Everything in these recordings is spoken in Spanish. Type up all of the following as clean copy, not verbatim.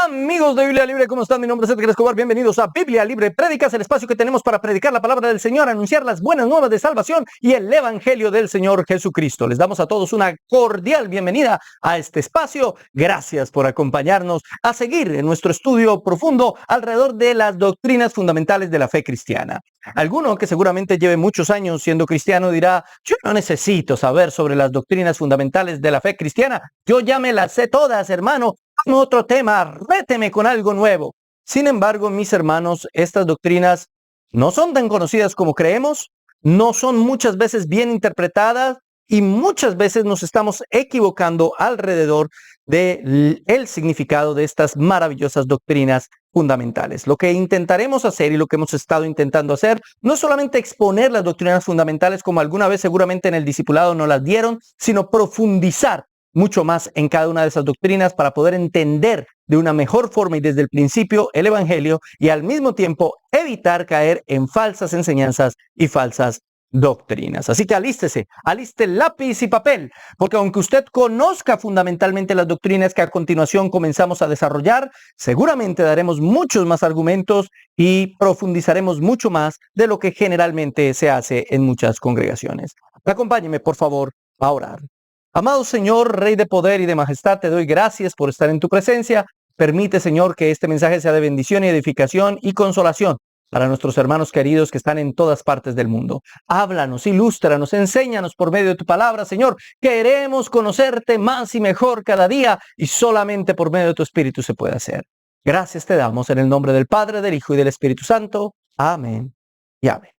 Amigos de Biblia Libre, ¿cómo están? Mi nombre es Edgar Escobar, bienvenidos a Biblia Libre Prédicas, el espacio que tenemos para predicar la palabra del Señor, anunciar las buenas nuevas de salvación y el evangelio del Señor Jesucristo. Les damos a todos una cordial bienvenida a este espacio. Gracias por acompañarnos a seguir en nuestro estudio profundo alrededor de las doctrinas fundamentales de la fe cristiana. Alguno que seguramente lleve muchos años siendo cristiano dirá: yo no necesito saber sobre las doctrinas fundamentales de la fe cristiana, yo ya me las sé todas, hermano. Otro tema, réteme con algo nuevo. Sin embargo, mis hermanos, estas doctrinas no son tan conocidas como creemos, no son muchas veces bien interpretadas y muchas veces nos estamos equivocando alrededor del significado de estas maravillosas doctrinas fundamentales. Lo que intentaremos hacer y lo que hemos estado intentando hacer no es solamente exponer las doctrinas fundamentales como alguna vez seguramente en el discipulado nos las dieron, sino profundizar mucho más en cada una de esas doctrinas para poder entender de una mejor forma y desde el principio el evangelio y al mismo tiempo evitar caer en falsas enseñanzas y falsas doctrinas. Así que aliste lápiz y papel, porque aunque usted conozca fundamentalmente las doctrinas que a continuación comenzamos a desarrollar, seguramente daremos muchos más argumentos y profundizaremos mucho más de lo que generalmente se hace en muchas congregaciones. Acompáñeme, por favor, a orar. Amado Señor, Rey de poder y de majestad, te doy gracias por estar en tu presencia. Permite, Señor, que este mensaje sea de bendición y edificación y consolación para nuestros hermanos queridos que están en todas partes del mundo. Háblanos, ilústranos, enséñanos por medio de tu palabra, Señor. Queremos conocerte más y mejor cada día y solamente por medio de tu Espíritu se puede hacer. Gracias te damos en el nombre del Padre, del Hijo y del Espíritu Santo. Amén y amén.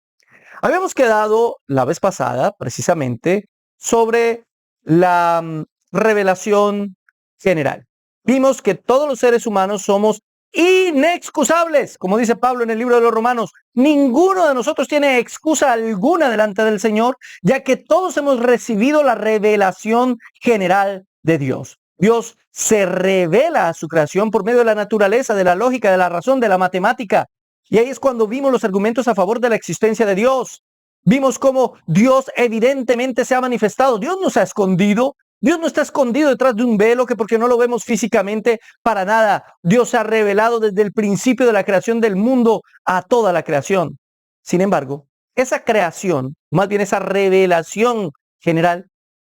Habíamos quedado la vez pasada precisamente sobre la revelación general. Vimos que todos los seres humanos somos inexcusables, como dice Pablo en el libro de los Romanos. Ninguno de nosotros tiene excusa alguna delante del Señor, ya que todos hemos recibido la revelación general de Dios. Dios se revela a su creación por medio de la naturaleza, de la lógica, de la razón, de la matemática. Y ahí es cuando vimos los argumentos a favor de la existencia de Dios. Vimos cómo Dios evidentemente se ha manifestado. Dios no se ha escondido. Dios no está escondido detrás de un velo que porque no lo vemos físicamente para nada. Dios se ha revelado desde el principio de la creación del mundo a toda la creación. Sin embargo, esa creación, más bien esa revelación general,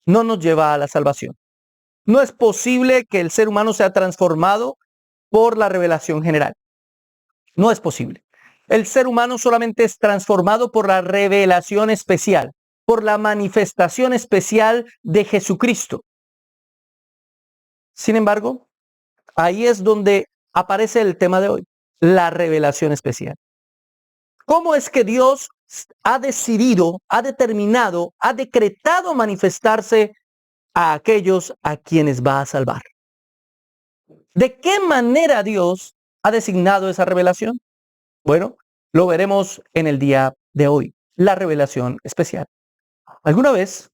no nos lleva a la salvación. No es posible que el ser humano sea transformado por la revelación general. No es posible. El ser humano solamente es transformado por la revelación especial, por la manifestación especial de Jesucristo. Sin embargo, ahí es donde aparece el tema de hoy, la revelación especial. ¿Cómo es que Dios ha decidido, ha determinado, ha decretado manifestarse a aquellos a quienes va a salvar? ¿De qué manera Dios ha designado esa revelación? Bueno, lo veremos en el día de hoy, la revelación especial. Alguna vez,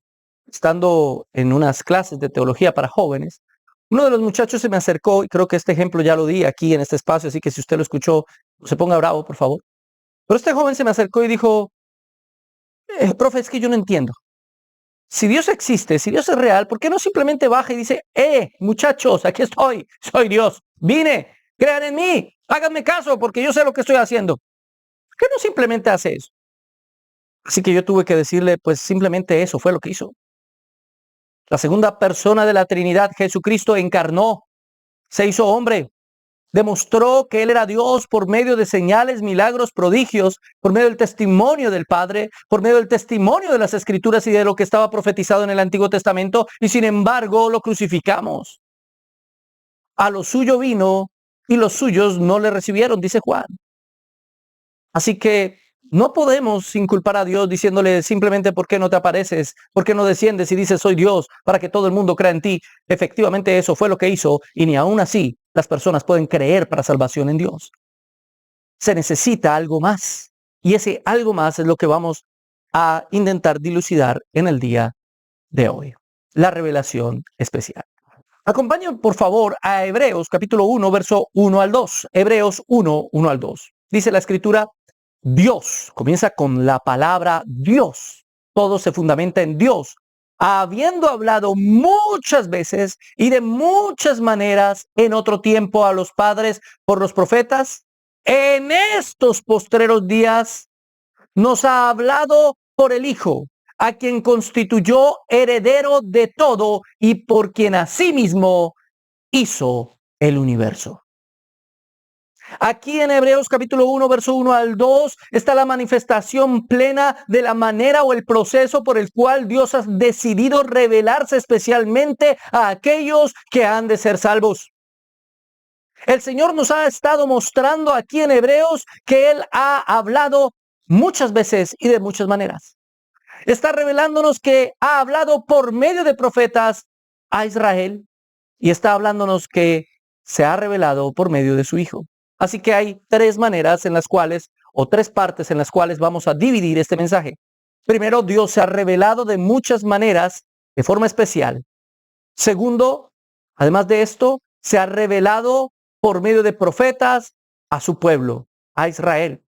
estando en unas clases de teología para jóvenes, uno de los muchachos se me acercó, y creo que este ejemplo ya lo di aquí en este espacio, así que si usted lo escuchó, no se ponga bravo, por favor. Pero este joven se me acercó y dijo: profe, es que yo no entiendo. Si Dios existe, si Dios es real, ¿por qué no simplemente baja y dice: muchachos, aquí estoy, soy Dios, vine, crean en mí, háganme caso porque yo sé lo que estoy haciendo? ¿Por qué no simplemente hace eso? Así que yo tuve que decirle, pues simplemente eso fue lo que hizo. La segunda persona de la Trinidad, Jesucristo, encarnó, se hizo hombre, demostró que Él era Dios por medio de señales, milagros, prodigios, por medio del testimonio del Padre, por medio del testimonio de las Escrituras y de lo que estaba profetizado en el Antiguo Testamento, y sin embargo lo crucificamos. A lo suyo vino y los suyos no le recibieron, dice Juan. Así que no podemos inculpar a Dios diciéndole simplemente ¿por qué no te apareces? ¿Por qué no desciendes y dices soy Dios para que todo el mundo crea en ti? Efectivamente eso fue lo que hizo y ni aún así las personas pueden creer para salvación en Dios. Se necesita algo más y ese algo más es lo que vamos a intentar dilucidar en el día de hoy. La revelación especial. Acompáñenme por favor a Hebreos capítulo 1 verso 1 al 2. Hebreos 1, 1 al 2. Dice la escritura: Dios, comienza con la palabra Dios. Todo se fundamenta en Dios. habiendo hablado muchas veces y de muchas maneras en otro tiempo a los padres por los profetas, en estos postreros días nos ha hablado por el Hijo, a quien constituyó heredero de todo y por quien asimismo hizo el universo. Aquí en Hebreos capítulo 1, verso 1 al 2, está la manifestación plena de la manera o el proceso por el cual Dios ha decidido revelarse especialmente a aquellos que han de ser salvos. El Señor nos ha estado mostrando aquí en Hebreos que Él ha hablado muchas veces y de muchas maneras. Está revelándonos que ha hablado por medio de profetas a Israel y está hablándonos que se ha revelado por medio de su Hijo. Así que hay tres maneras en las cuales, o tres partes en las cuales vamos a dividir este mensaje. Primero, Dios se ha revelado de muchas maneras, de forma especial. Segundo, además de esto, se ha revelado por medio de profetas a su pueblo, a Israel,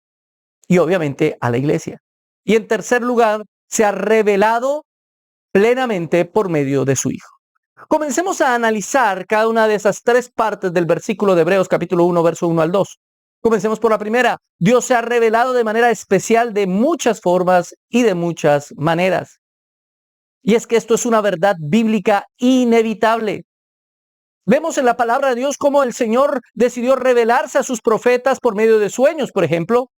y obviamente a la iglesia. Y en tercer lugar, se ha revelado plenamente por medio de su Hijo. Comencemos a analizar cada una de esas tres partes del versículo de Hebreos capítulo 1, verso 1 al 2. Comencemos por la primera. Dios se ha revelado de manera especial de muchas formas y de muchas maneras. Y es que esto es una verdad bíblica inevitable. Vemos en la palabra de Dios cómo el Señor decidió revelarse a sus profetas por medio de sueños, por ejemplo.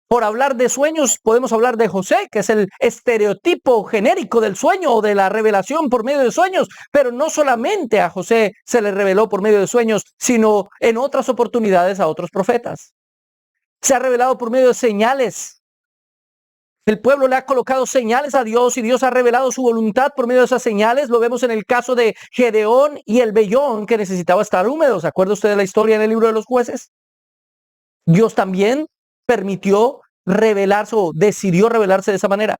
Por hablar de sueños, podemos hablar de José, que es el estereotipo genérico del sueño o de la revelación por medio de sueños. Pero no solamente a José se le reveló por medio de sueños, sino en otras oportunidades a otros profetas. Se ha revelado por medio de señales. El pueblo le ha colocado señales a Dios y Dios ha revelado su voluntad por medio de esas señales. Lo vemos en el caso de Gedeón y el vellón que necesitaba estar húmedo. ¿Se acuerda usted de la historia en el libro de los jueces? Dios también permitió revelarse o decidió revelarse de esa manera.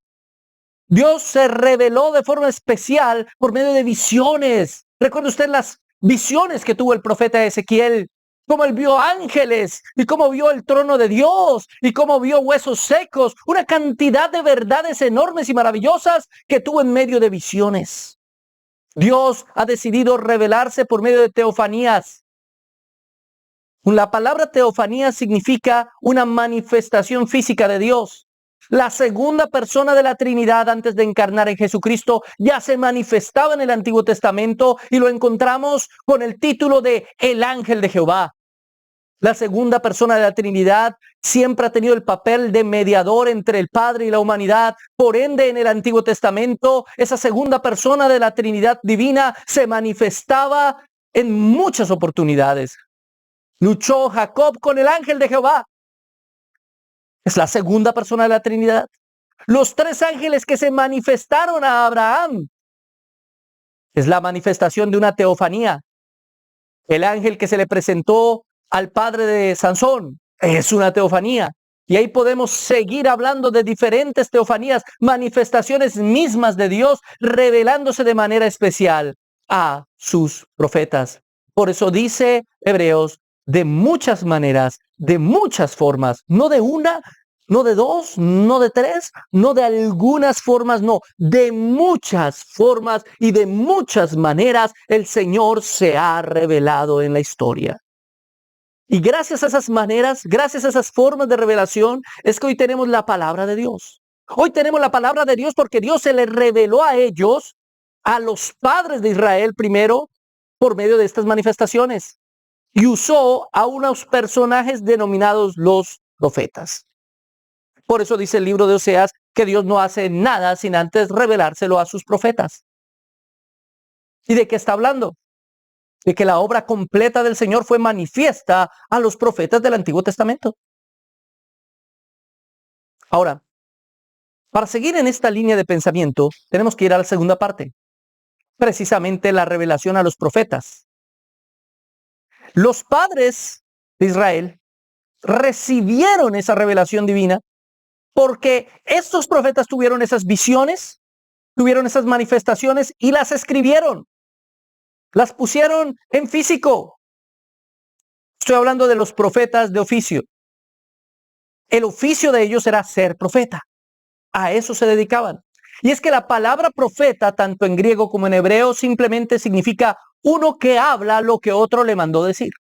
Dios se reveló de forma especial por medio de visiones. ¿Recuerda usted las visiones que tuvo el profeta Ezequiel? Cómo él vio ángeles y cómo vio el trono de Dios y cómo vio huesos secos. Una cantidad de verdades enormes y maravillosas que tuvo en medio de visiones. Dios ha decidido revelarse por medio de teofanías. La palabra teofanía significa una manifestación física de Dios. La segunda persona de la Trinidad antes de encarnar en Jesucristo ya se manifestaba en el Antiguo Testamento y lo encontramos con el título de el ángel de Jehová. La segunda persona de la Trinidad siempre ha tenido el papel de mediador entre el Padre y la humanidad. Por ende, en el Antiguo Testamento, esa segunda persona de la Trinidad divina se manifestaba en muchas oportunidades. Luchó Jacob con el ángel de Jehová. Es la segunda persona de la Trinidad. Los tres ángeles que se manifestaron a Abraham es la manifestación de una teofanía. El ángel que se le presentó al padre de Sansón es una teofanía. Y ahí podemos seguir hablando de diferentes teofanías, manifestaciones mismas de Dios revelándose de manera especial a sus profetas. Por eso dice Hebreos, de muchas maneras, de muchas formas, no de una, no de dos, no de tres, no de algunas formas, no, de muchas formas y de muchas maneras el Señor se ha revelado en la historia. Y gracias a esas maneras, gracias a esas formas de revelación, es que hoy tenemos la palabra de Dios. Hoy tenemos la palabra de Dios porque Dios se le reveló a ellos, a los padres de Israel primero, por medio de estas manifestaciones. Y usó a unos personajes denominados los profetas. Por eso dice el libro de Oseas que Dios no hace nada sin antes revelárselo a sus profetas. ¿Y de qué está hablando? De que la obra completa del Señor fue manifiesta a los profetas del Antiguo Testamento. Ahora, para seguir en esta línea de pensamiento, tenemos que ir a la segunda parte. Precisamente la revelación a los profetas. Los padres de Israel recibieron esa revelación divina porque estos profetas tuvieron esas visiones, tuvieron esas manifestaciones y las escribieron. Las pusieron en físico. Estoy hablando de los profetas de oficio. El oficio de ellos era ser profeta. A eso se dedicaban. Y es que la palabra profeta, tanto en griego como en hebreo, simplemente significa uno que habla lo que otro le mandó decir.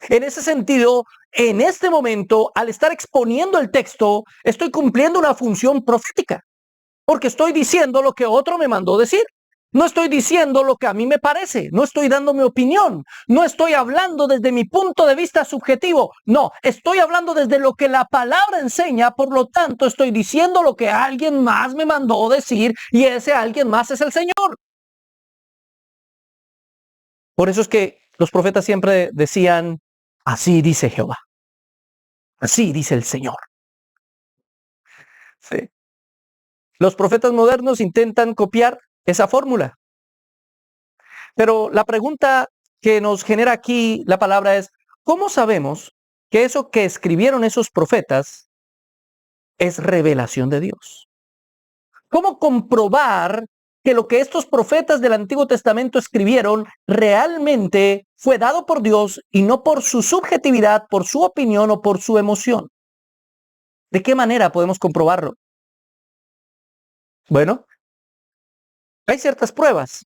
En ese sentido, en este momento, al estar exponiendo el texto, estoy cumpliendo una función profética, porque estoy diciendo lo que otro me mandó decir. No estoy diciendo lo que a mí me parece, no estoy dando mi opinión, no estoy hablando desde mi punto de vista subjetivo, no, estoy hablando desde lo que la palabra enseña, por lo tanto estoy diciendo lo que alguien más me mandó decir y ese alguien más es el Señor. Por eso es que los profetas siempre decían, así dice Jehová, así dice el Señor. Sí. Los profetas modernos intentan copiar esa fórmula. Pero la pregunta que nos genera aquí la palabra es, ¿cómo sabemos que eso que escribieron esos profetas es revelación de Dios? ¿Cómo comprobar que lo que estos profetas del Antiguo Testamento escribieron realmente fue dado por Dios y no por su subjetividad, por su opinión o por su emoción? ¿De qué manera podemos comprobarlo? Bueno, hay ciertas pruebas.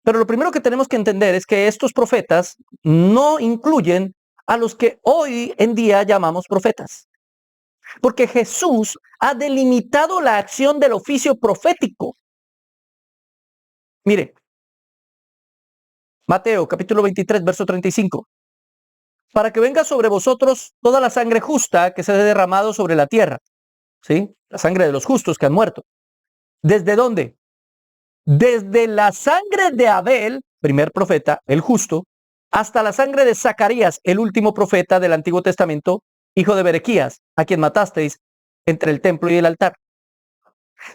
Pero lo primero que tenemos que entender es que estos profetas no incluyen a los que hoy en día llamamos profetas. Porque Jesús ha delimitado la acción del oficio profético. Mire, Mateo capítulo 23, verso 35. Para que venga sobre vosotros toda la sangre justa que se ha derramado sobre la tierra. ¿Sí? La sangre de los justos que han muerto. ¿Desde dónde? Desde la sangre de Abel, primer profeta, el justo, hasta la sangre de Zacarías, el último profeta del Antiguo Testamento, hijo de Berequías, a quien matasteis entre el templo y el altar.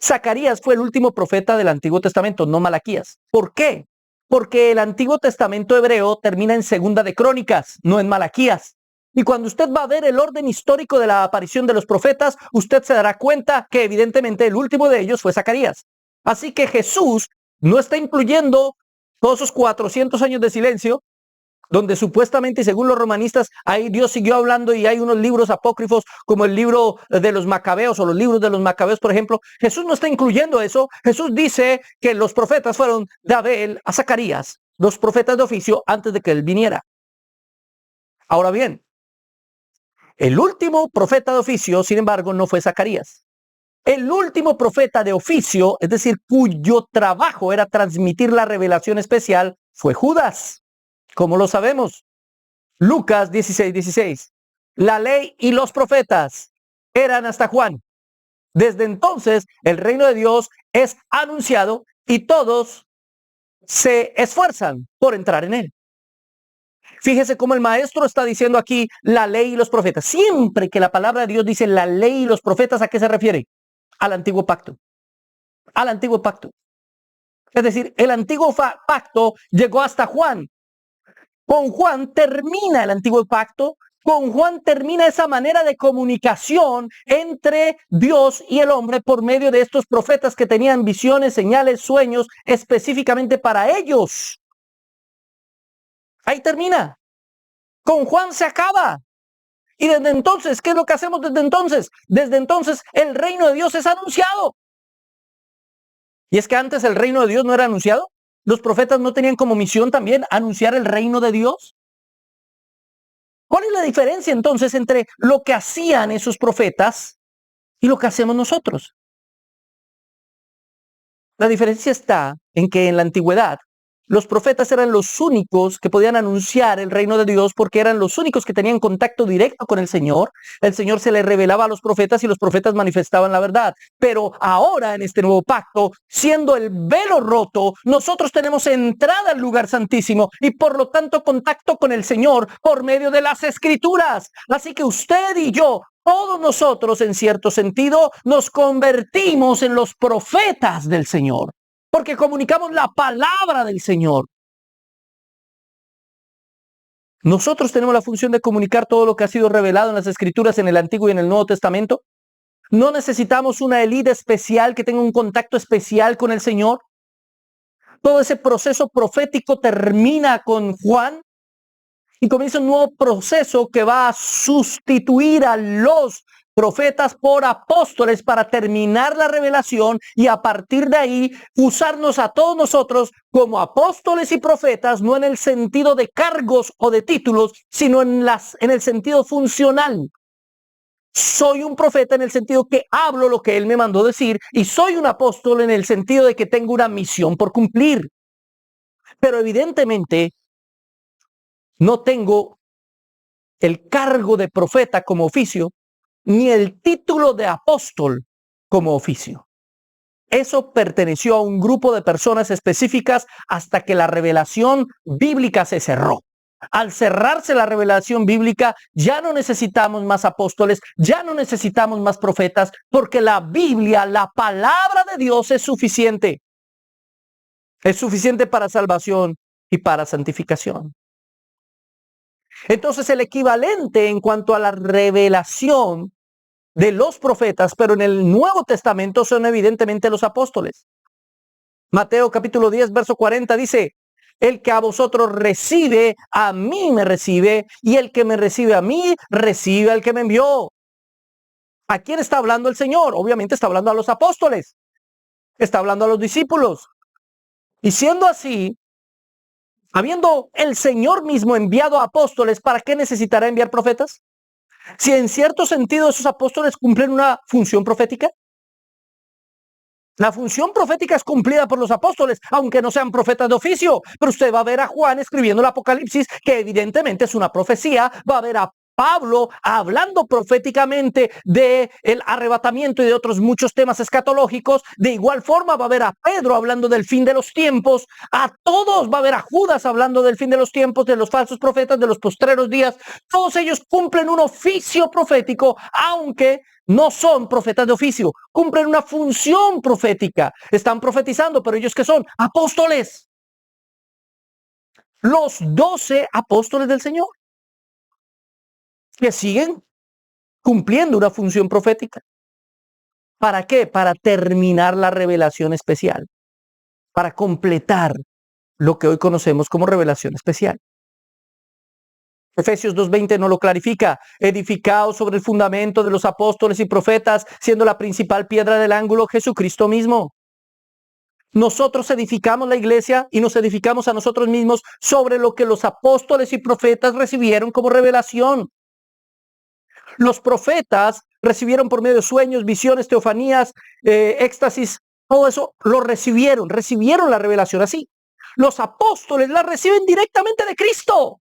Zacarías fue el último profeta del Antiguo Testamento, no Malaquías. ¿Por qué? Porque el Antiguo Testamento hebreo termina en Segunda de Crónicas, no en Malaquías. Y cuando usted va a ver el orden histórico de la aparición de los profetas, usted se dará cuenta que evidentemente el último de ellos fue Zacarías. Así que Jesús no está incluyendo todos esos 400 años de silencio, donde supuestamente, según los romanistas, ahí Dios siguió hablando y hay unos libros apócrifos como el libro de los Macabeos o los libros de los Macabeos, por ejemplo. Jesús no está incluyendo eso. Jesús dice que los profetas fueron de Abel a Zacarías, los profetas de oficio antes de que él viniera. Ahora bien, el último profeta de oficio, sin embargo, no fue Zacarías. El último profeta de oficio, es decir, cuyo trabajo era transmitir la revelación especial, fue Judas. ¿Cómo lo sabemos? Lucas 16:16. La ley y los profetas eran hasta Juan. Desde entonces, el reino de Dios es anunciado y todos se esfuerzan por entrar en él. Fíjese cómo el maestro está diciendo aquí la ley y los profetas. Siempre que la palabra de Dios dice la ley y los profetas, ¿a qué se refiere? Al antiguo pacto. Al antiguo pacto. Es decir, el antiguo pacto llegó hasta Juan. Con Juan termina el antiguo pacto. Con Juan termina esa manera de comunicación entre Dios y el hombre por medio de estos profetas que tenían visiones, señales, sueños específicamente para ellos. Ahí termina. Con Juan se acaba. Y desde entonces, ¿qué es lo que hacemos desde entonces? Desde entonces el reino de Dios es anunciado. Y es que antes el reino de Dios no era anunciado. ¿Los profetas no tenían como misión también anunciar el reino de Dios? ¿Cuál es la diferencia entonces entre lo que hacían esos profetas y lo que hacemos nosotros? La diferencia está en que en la antigüedad los profetas eran los únicos que podían anunciar el reino de Dios porque eran los únicos que tenían contacto directo con el Señor. El Señor se le revelaba a los profetas y los profetas manifestaban la verdad. Pero ahora en este nuevo pacto, siendo el velo roto, nosotros tenemos entrada al lugar santísimo y por lo tanto contacto con el Señor por medio de las Escrituras. Así que usted y yo, todos nosotros en cierto sentido, nos convertimos en los profetas del Señor. Porque comunicamos la palabra del Señor. Nosotros tenemos la función de comunicar todo lo que ha sido revelado en las Escrituras en el Antiguo y en el Nuevo Testamento. No necesitamos una élite especial que tenga un contacto especial con el Señor. Todo ese proceso profético termina con Juan y comienza un nuevo proceso que va a sustituir a los profetas por apóstoles para terminar la revelación y a partir de ahí usarnos a todos nosotros como apóstoles y profetas, no en el sentido de cargos o de títulos, sino en el sentido funcional. Soy un profeta en el sentido que hablo lo que él me mandó decir y soy un apóstol en el sentido de que tengo una misión por cumplir. Pero evidentemente no tengo el cargo de profeta como oficio, ni el título de apóstol como oficio. Eso perteneció a un grupo de personas específicas hasta que la revelación bíblica se cerró. Al cerrarse la revelación bíblica, ya no necesitamos más apóstoles, ya no necesitamos más profetas, porque la Biblia, la palabra de Dios es suficiente. Es suficiente para salvación y para santificación. Entonces, el equivalente en cuanto a la revelación de los profetas, pero en el Nuevo Testamento son evidentemente los apóstoles. Mateo capítulo 10, verso 40 dice: el que a vosotros recibe, a mí me recibe, y el que me recibe a mí, recibe al que me envió. ¿A quién está hablando el Señor? Obviamente está hablando a los apóstoles, está hablando a los discípulos. Y siendo así, habiendo el Señor mismo enviado a apóstoles, ¿para qué necesitará enviar profetas? Si en cierto sentido esos apóstoles cumplen una función profética. La función profética es cumplida por los apóstoles, aunque no sean profetas de oficio. Pero usted va a ver a Juan escribiendo el Apocalipsis, que evidentemente es una profecía. Va a ver a Pablo hablando proféticamente de el arrebatamiento y de otros muchos temas escatológicos. De igual forma va a ver a Pedro hablando del fin de los tiempos. A todos va a ver a Judas hablando del fin de los tiempos, de los falsos profetas, de los postreros días. Todos ellos cumplen un oficio profético, aunque no son profetas de oficio, cumplen una función profética. Están profetizando, pero ellos ¿qué son? Apóstoles. Los 12 apóstoles del Señor, que siguen cumpliendo una función profética. ¿Para qué? Para terminar la revelación especial, para completar lo que hoy conocemos como revelación especial. Efesios 2:20 no lo clarifica. Edificados sobre el fundamento de los apóstoles y profetas, siendo la principal piedra del ángulo Jesucristo mismo. Nosotros edificamos la iglesia y nos edificamos a nosotros mismos sobre lo que los apóstoles y profetas recibieron como revelación. Los profetas recibieron por medio de sueños, visiones, teofanías, éxtasis, todo eso lo recibieron la revelación así. Los apóstoles la reciben directamente de Cristo.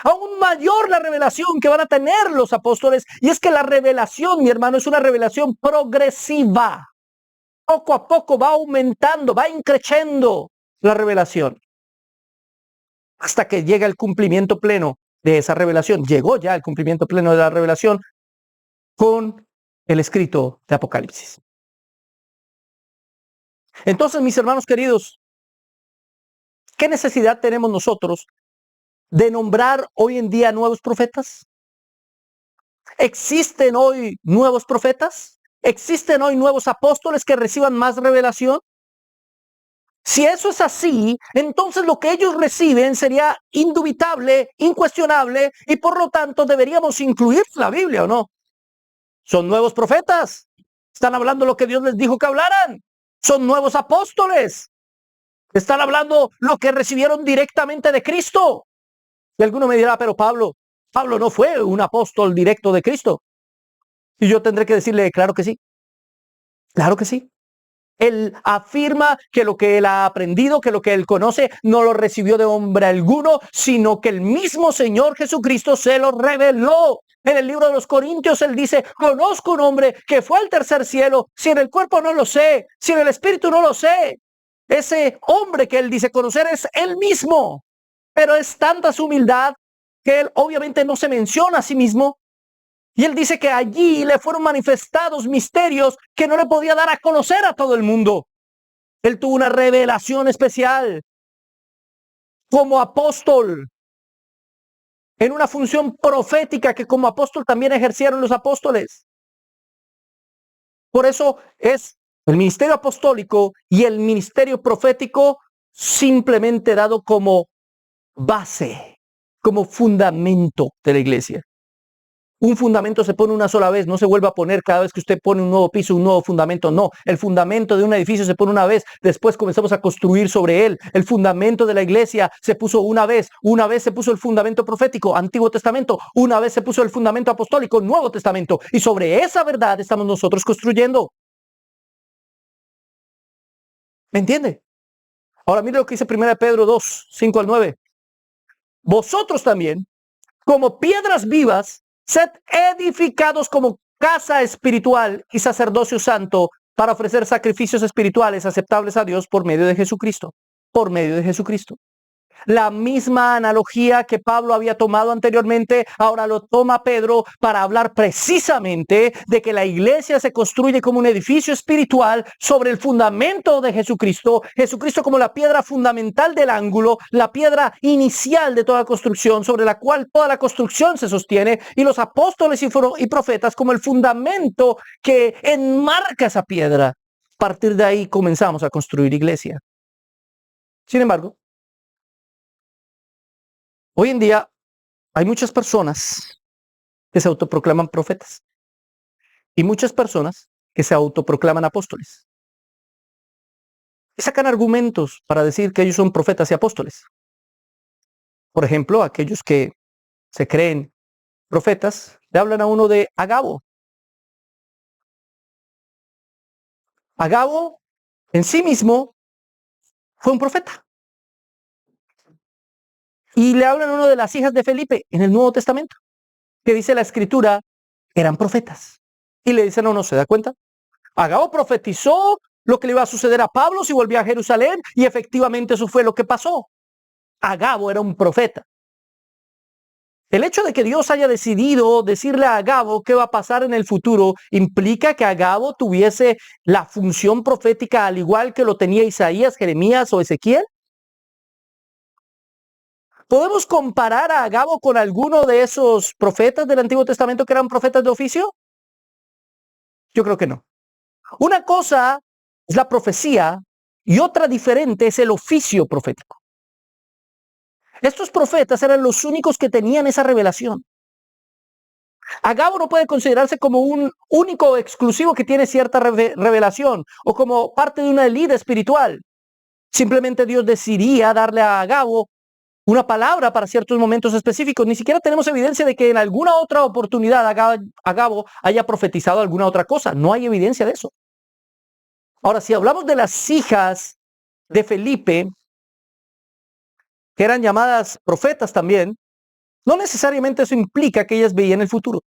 Aún mayor la revelación que van a tener los apóstoles, y es que la revelación, mi hermano, es una revelación progresiva. Poco a poco va aumentando, va increciendo la revelación hasta que llega el cumplimiento pleno de esa revelación. Llegó ya el cumplimiento pleno de la revelación con el escrito de Apocalipsis. Entonces, mis hermanos queridos, ¿qué necesidad tenemos nosotros de nombrar hoy en día nuevos profetas? ¿Existen hoy nuevos profetas? ¿Existen hoy nuevos apóstoles que reciban más revelación? Si eso es así, entonces lo que ellos reciben sería indubitable, incuestionable, y por lo tanto deberíamos incluir la Biblia, ¿o no? Son nuevos profetas. Están hablando lo que Dios les dijo que hablaran. Son nuevos apóstoles. Están hablando lo que recibieron directamente de Cristo. Y alguno me dirá, pero Pablo no fue un apóstol directo de Cristo. Y yo tendré que decirle, claro que sí. Claro que sí. Él afirma que lo que él ha aprendido, que lo que él conoce, no lo recibió de hombre alguno, sino que el mismo Señor Jesucristo se lo reveló. En el libro de los Corintios él dice, conozco un hombre que fue al tercer cielo, si en el cuerpo no lo sé, si en el espíritu no lo sé. Ese hombre que él dice conocer es él mismo, pero es tanta su humildad que él obviamente no se menciona a sí mismo. Y él dice que allí le fueron manifestados misterios que no le podía dar a conocer a todo el mundo. Él tuvo una revelación especial como apóstol, en una función profética que como apóstol también ejercieron los apóstoles. Por eso es el ministerio apostólico y el ministerio profético simplemente dado como base, como fundamento de la iglesia. Un fundamento se pone una sola vez, no se vuelve a poner cada vez que usted pone un nuevo piso, un nuevo fundamento. No, el fundamento de un edificio se pone una vez, después comenzamos a construir sobre él. El fundamento de la iglesia se puso una vez se puso el fundamento profético, Antiguo Testamento, una vez se puso el fundamento apostólico, Nuevo Testamento. Y sobre esa verdad estamos nosotros construyendo. ¿Me entiende? Ahora mire lo que dice 1 Pedro 2, 5 al 9. Vosotros también, como piedras vivas, sed edificados como casa espiritual y sacerdocio santo para ofrecer sacrificios espirituales aceptables a Dios por medio de Jesucristo. Por medio de Jesucristo. La misma analogía que Pablo había tomado anteriormente, ahora lo toma Pedro para hablar precisamente de que la iglesia se construye como un edificio espiritual sobre el fundamento de Jesucristo. Jesucristo como la piedra fundamental del ángulo, la piedra inicial de toda construcción, sobre la cual toda la construcción se sostiene, y los apóstoles y profetas como el fundamento que enmarca esa piedra. A partir de ahí comenzamos a construir iglesia. Sin embargo, hoy en día hay muchas personas que se autoproclaman profetas y muchas personas que se autoproclaman apóstoles. Y sacan argumentos para decir que ellos son profetas y apóstoles. Por ejemplo, aquellos que se creen profetas le hablan a uno de Agabo. Agabo en sí mismo fue un profeta. Y le hablan a uno de las hijas de Felipe en el Nuevo Testamento, que dice la Escritura, eran profetas. Y le dicen a uno, ¿se da cuenta? Agabo profetizó lo que le iba a suceder a Pablo si volvía a Jerusalén, y efectivamente eso fue lo que pasó. Agabo era un profeta. El hecho de que Dios haya decidido decirle a Agabo qué va a pasar en el futuro implica que Agabo tuviese la función profética al igual que lo tenía Isaías, Jeremías o Ezequiel. ¿Podemos comparar a Agabo con alguno de esos profetas del Antiguo Testamento que eran profetas de oficio? Yo creo que no. Una cosa es la profecía y otra diferente es el oficio profético. Estos profetas eran los únicos que tenían esa revelación. Agabo no puede considerarse como un único exclusivo que tiene cierta revelación o como parte de una élite espiritual. Simplemente Dios decidía darle a Agabo una palabra para ciertos momentos específicos. Ni siquiera tenemos evidencia de que en alguna otra oportunidad Agabo haya profetizado alguna otra cosa. No hay evidencia de eso. Ahora, si hablamos de las hijas de Felipe, que eran llamadas profetas también, no necesariamente eso implica que ellas veían el futuro.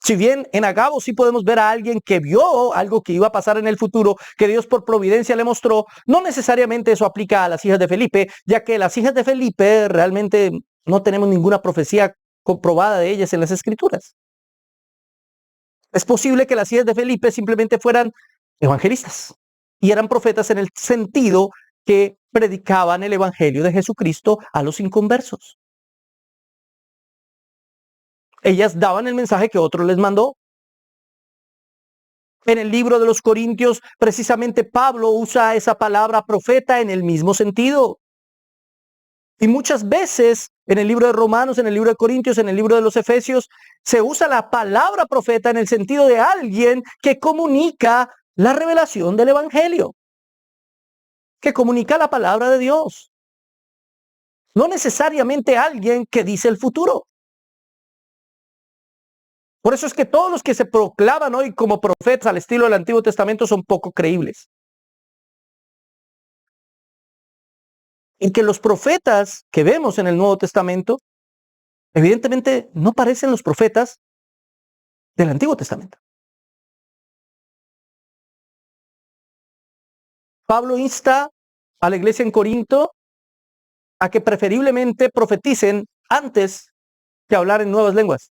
Si bien en Agabo sí podemos ver a alguien que vio algo que iba a pasar en el futuro, que Dios por providencia le mostró, no necesariamente eso aplica a las hijas de Felipe, ya que las hijas de Felipe realmente no tenemos ninguna profecía comprobada de ellas en las Escrituras. Es posible que las hijas de Felipe simplemente fueran evangelistas y eran profetas en el sentido que predicaban el evangelio de Jesucristo a los inconversos. Ellas daban el mensaje que otro les mandó. En el libro de los Corintios, precisamente Pablo usa esa palabra profeta en el mismo sentido. Y muchas veces en el libro de Romanos, en el libro de Corintios, en el libro de los Efesios, se usa la palabra profeta en el sentido de alguien que comunica la revelación del evangelio, que comunica la palabra de Dios. No necesariamente alguien que dice el futuro. Por eso es que todos los que se proclaman hoy como profetas al estilo del Antiguo Testamento son poco creíbles. Y que los profetas que vemos en el Nuevo Testamento, evidentemente no parecen los profetas del Antiguo Testamento. Pablo insta a la iglesia en Corinto a que preferiblemente profeticen antes que hablar en nuevas lenguas.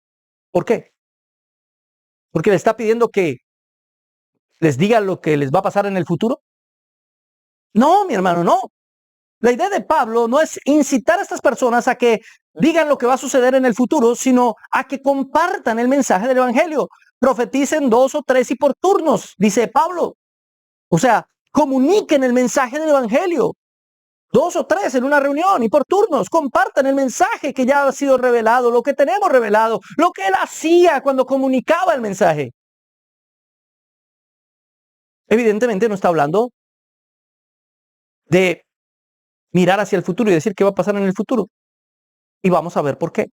¿Por qué? Porque le está pidiendo que les diga lo que les va a pasar en el futuro. No, mi hermano, no. La idea de Pablo no es incitar a estas personas a que digan lo que va a suceder en el futuro, sino a que compartan el mensaje del evangelio. Profeticen 2 o 3 y por turnos, dice Pablo. O sea, comuniquen el mensaje del evangelio. 2 o 3 en una reunión y por turnos compartan el mensaje que ya ha sido revelado, lo que tenemos revelado, lo que él hacía cuando comunicaba el mensaje. Evidentemente no está hablando de mirar hacia el futuro y decir qué va a pasar en el futuro. Y vamos a ver por qué.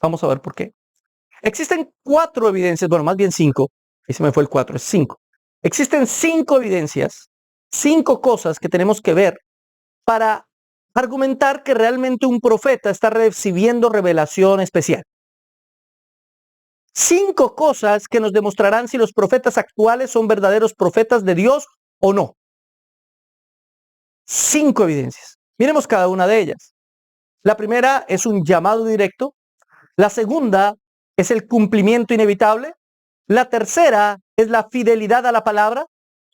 Vamos a ver por qué. Existen 4 evidencias, bueno, más bien 5. Y se me fue el 4, es 5. Existen 5 evidencias, 5 cosas que tenemos que ver para argumentar que realmente un profeta está recibiendo revelación especial. 5 cosas que nos demostrarán si los profetas actuales son verdaderos profetas de Dios o no. 5 evidencias. Miremos cada una de ellas. La primera es un llamado directo. La segunda es el cumplimiento inevitable. La tercera es la fidelidad a la palabra.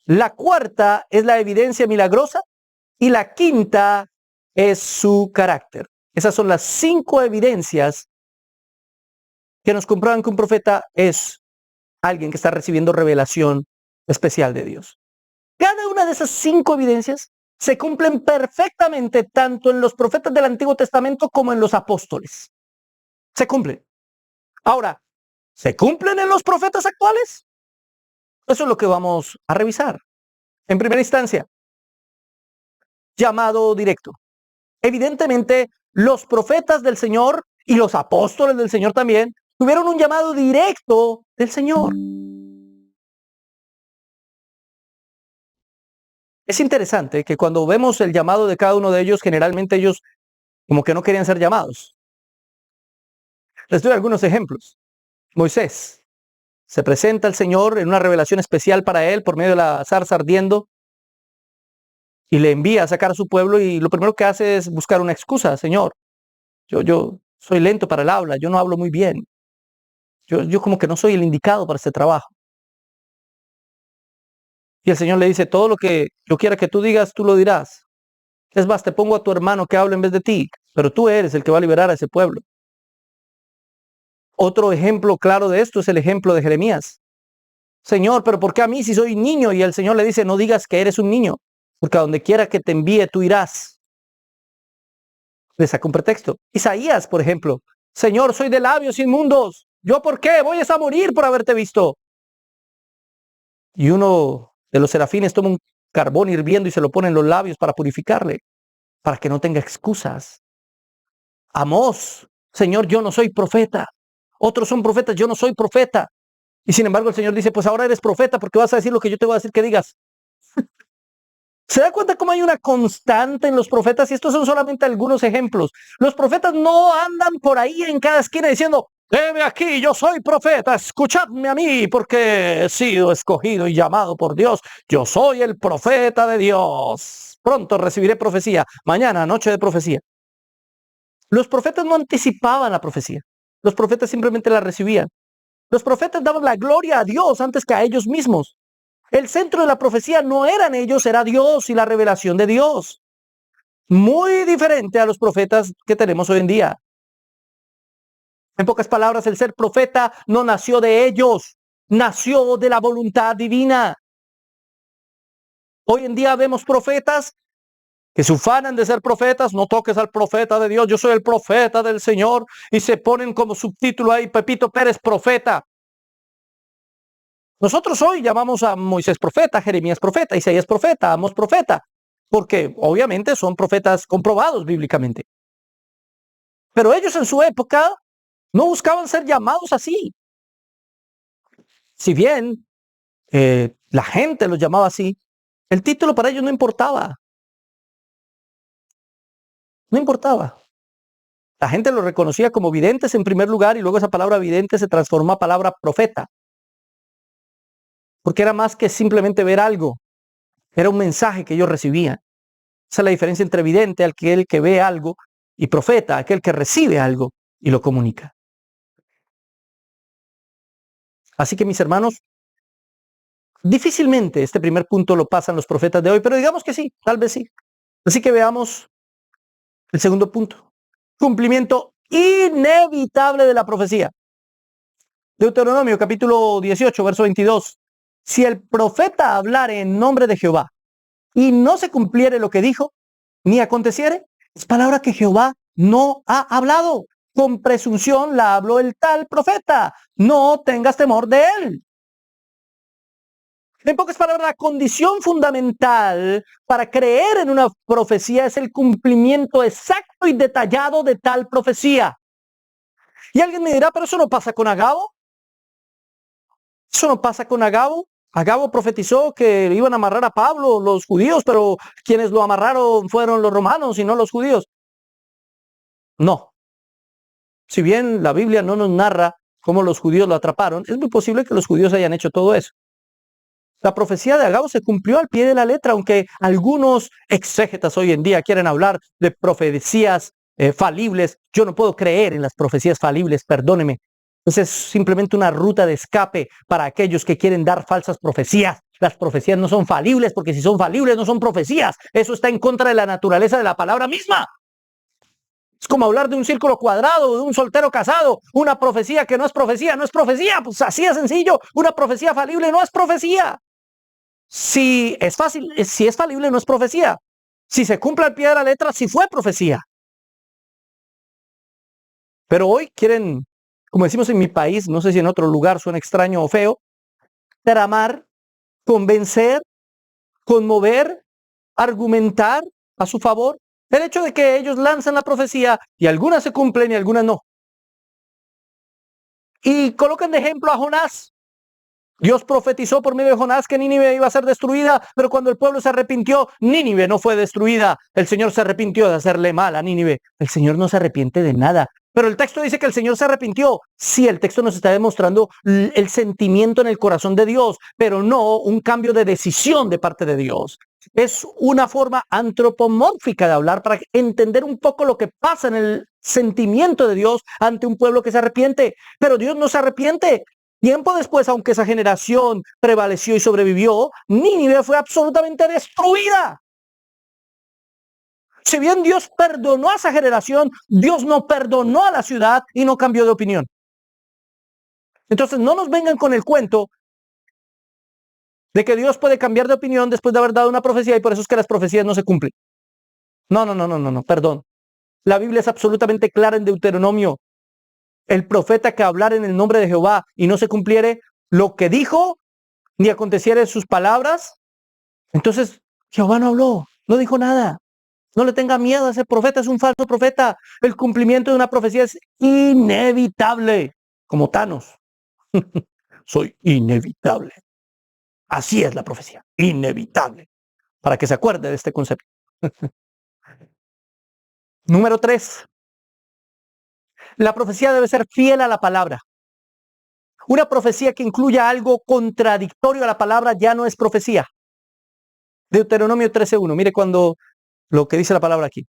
La cuarta es la evidencia milagrosa. Y la quinta es su carácter. Esas son las 5 evidencias que nos comprueban que un profeta es alguien que está recibiendo revelación especial de Dios. Cada una de esas 5 evidencias se cumplen perfectamente tanto en los profetas del Antiguo Testamento como en los apóstoles. Se cumplen. Ahora, ¿se cumplen en los profetas actuales? Eso es lo que vamos a revisar. En primera instancia, llamado directo. Evidentemente, los profetas del Señor y los apóstoles del Señor también tuvieron un llamado directo del Señor. Es interesante que cuando vemos el llamado de cada uno de ellos, generalmente ellos como que no querían ser llamados. Les doy algunos ejemplos. Moisés se presenta al Señor en una revelación especial para él por medio de la zarza ardiendo y le envía a sacar a su pueblo y lo primero que hace es buscar una excusa. Señor, yo soy lento para el habla, yo no hablo muy bien. Yo como que no soy el indicado para este trabajo. Y el Señor le dice, todo lo que yo quiera que tú digas, tú lo dirás. Es más, te pongo a tu hermano que hable en vez de ti, pero tú eres el que va a liberar a ese pueblo. Otro ejemplo claro de esto es el ejemplo de Jeremías. Señor, pero ¿por qué a mí si soy niño? Y el Señor le dice, no digas que eres un niño, porque a donde quiera que te envíe tú irás. Le saca un pretexto. Isaías, por ejemplo. Señor, soy de labios inmundos. ¿Yo por qué? Voy a morir por haberte visto. Y uno de los serafines toma un carbón hirviendo y se lo pone en los labios para purificarle, para que no tenga excusas. Amós, Señor, yo no soy profeta. Otros son profetas, yo no soy profeta. Y sin embargo el Señor dice, pues ahora eres profeta porque vas a decir lo que yo te voy a decir que digas. ¿Se da cuenta cómo hay una constante en los profetas? Y estos son solamente algunos ejemplos. Los profetas no andan por ahí en cada esquina diciendo, heme aquí, yo soy profeta, escuchadme a mí porque he sido escogido y llamado por Dios. Yo soy el profeta de Dios. Pronto recibiré profecía. Mañana, noche de profecía. Los profetas no anticipaban la profecía. Los profetas simplemente la recibían. Los profetas daban la gloria a Dios antes que a ellos mismos. El centro de la profecía no eran ellos, era Dios y la revelación de Dios. Muy diferente a los profetas que tenemos hoy en día. En pocas palabras, el ser profeta no nació de ellos, nació de la voluntad divina. Hoy en día vemos profetas que se ufanan de ser profetas, no toques al profeta de Dios, yo soy el profeta del Señor, y se ponen como subtítulo ahí, Pepito Pérez, profeta. Nosotros hoy llamamos a Moisés profeta, Jeremías profeta, Isaías profeta, Amós profeta, porque obviamente son profetas comprobados bíblicamente. Pero ellos en su época no buscaban ser llamados así. Si bien la gente los llamaba así, el título para ellos no importaba. No importaba. La gente los reconocía como videntes en primer lugar y luego esa palabra vidente se transformó a palabra profeta. Porque era más que simplemente ver algo. Era un mensaje que ellos recibían. Esa es la diferencia entre vidente, aquel que ve algo, y profeta, aquel que recibe algo y lo comunica. Así que mis hermanos, difícilmente este primer punto lo pasan los profetas de hoy, pero digamos que sí, tal vez sí. Así que veamos el segundo punto. Cumplimiento inevitable de la profecía. Deuteronomio capítulo 18, verso 22. Si el profeta hablare en nombre de Jehová y no se cumpliere lo que dijo, ni aconteciere, es palabra que Jehová no ha hablado. Con presunción la habló el tal profeta. No tengas temor de él. En pocas palabras, la condición fundamental para creer en una profecía es el cumplimiento exacto y detallado de tal profecía. Y alguien me dirá, pero eso no pasa con Agabo. Eso no pasa con Agabo. Agabo profetizó que iban a amarrar a Pablo los judíos, pero quienes lo amarraron fueron los romanos y no los judíos. No. Si bien la Biblia no nos narra cómo los judíos lo atraparon, es muy posible que los judíos hayan hecho todo eso. La profecía de Agabo se cumplió al pie de la letra, aunque algunos exégetas hoy en día quieren hablar de profecías falibles. Yo no puedo creer en las profecías falibles, perdóneme. Entonces es simplemente una ruta de escape para aquellos que quieren dar falsas profecías. Las profecías no son falibles, porque si son falibles no son profecías. Eso está en contra de la naturaleza de la palabra misma. Es como hablar de un círculo cuadrado, de un soltero casado. Una profecía que no es profecía, no es profecía. Pues así de sencillo. Una profecía falible no es profecía. Si es falible, no es profecía. Si se cumple al pie de la letra, sí fue profecía. Pero hoy quieren, como decimos en mi país, no sé si en otro lugar suena extraño o feo, tramar, convencer, conmover, argumentar a su favor. El hecho de que ellos lanzan la profecía y algunas se cumplen y algunas no. Y colocan de ejemplo a Jonás. Dios profetizó por medio de Jonás que Nínive iba a ser destruida, pero cuando el pueblo se arrepintió, Nínive no fue destruida. El Señor se arrepintió de hacerle mal a Nínive. El Señor no se arrepiente de nada. Pero el texto dice que el Señor se arrepintió. Sí, el texto nos está demostrando el sentimiento en el corazón de Dios, pero no un cambio de decisión de parte de Dios. Es una forma antropomórfica de hablar para entender un poco lo que pasa en el sentimiento de Dios ante un pueblo que se arrepiente. Pero Dios no se arrepiente. Tiempo después, aunque esa generación prevaleció y sobrevivió, Nínive fue absolutamente destruida. Si bien Dios perdonó a esa generación, Dios no perdonó a la ciudad y no cambió de opinión. Entonces no nos vengan con el cuento de que Dios puede cambiar de opinión después de haber dado una profecía y por eso es que las profecías no se cumplen. No, perdón. La Biblia es absolutamente clara en Deuteronomio. El profeta que hablar en el nombre de Jehová y no se cumpliere lo que dijo, ni aconteciere sus palabras, entonces Jehová no habló, no dijo nada. No le tenga miedo a ese profeta, es un falso profeta. El cumplimiento de una profecía es inevitable, como Thanos. Soy inevitable. Así es la profecía, inevitable. Para que se acuerde de este concepto. Número 3. La profecía debe ser fiel a la palabra. Una profecía que incluya algo contradictorio a la palabra ya no es profecía. Deuteronomio 13:1. Mire lo que dice la palabra aquí.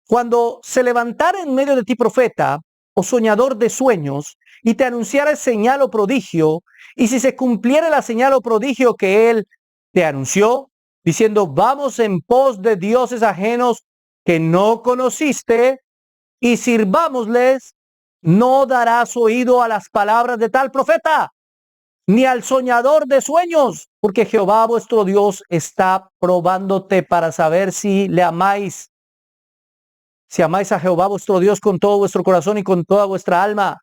Cuando se levantara en medio de ti profeta o soñador de sueños y te anunciara señal o prodigio, y si se cumpliera la señal o prodigio que él te anunció, diciendo, vamos en pos de dioses ajenos que no conociste y sirvámosles, no darás oído a las palabras de tal profeta, ni al soñador de sueños, porque Jehová vuestro Dios está probándote para saber si le amáis. Si amáis a Jehová vuestro Dios con todo vuestro corazón y con toda vuestra alma.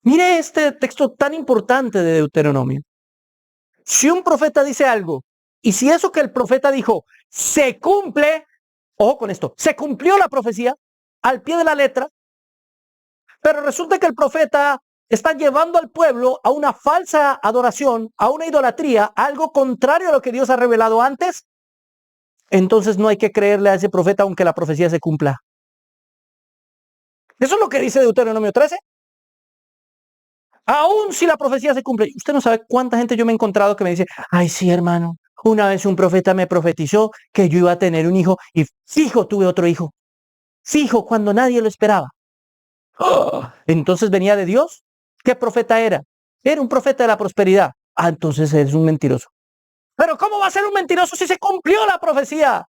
Mire este texto tan importante de Deuteronomio. Si un profeta dice algo, y si eso que el profeta dijo se cumple, ojo con esto, se cumplió la profecía al pie de la letra, pero resulta que el profeta está llevando al pueblo a una falsa adoración, a una idolatría, algo contrario a lo que Dios ha revelado antes, entonces no hay que creerle a ese profeta aunque la profecía se cumpla. Eso es lo que dice Deuteronomio 13. Aún si la profecía se cumple. Usted no sabe cuánta gente yo me he encontrado que me dice, ay sí hermano, una vez un profeta me profetizó que yo iba a tener un hijo y fijo tuve otro hijo. Fijo cuando nadie lo esperaba. Entonces venía de Dios. ¿Qué profeta era? Era un profeta de la prosperidad. Ah, entonces es un mentiroso. Pero ¿cómo va a ser un mentiroso si se cumplió la profecía?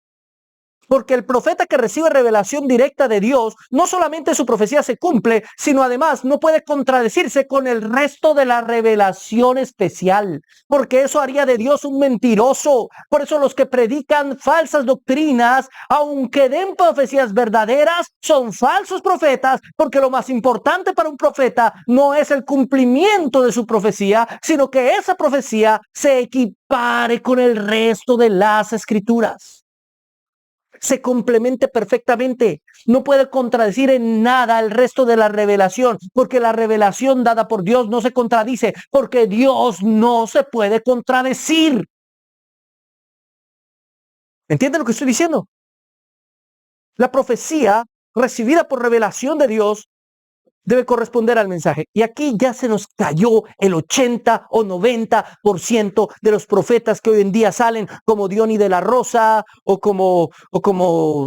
Porque el profeta que recibe revelación directa de Dios, no solamente su profecía se cumple, sino además no puede contradecirse con el resto de la revelación especial, porque eso haría de Dios un mentiroso. Por eso los que predican falsas doctrinas, aunque den profecías verdaderas, son falsos profetas, porque lo más importante para un profeta no es el cumplimiento de su profecía, sino que esa profecía se equipare con el resto de las escrituras, se complemente perfectamente. No puede contradecir en nada el resto de la revelación, porque la revelación dada por Dios no se contradice, porque Dios no se puede contradecir. ¿Entienden lo que estoy diciendo? La profecía recibida por revelación de Dios debe corresponder al mensaje. Y aquí ya se nos cayó el 80 o 90% de los profetas que hoy en día salen, como Diony de la Rosa, o como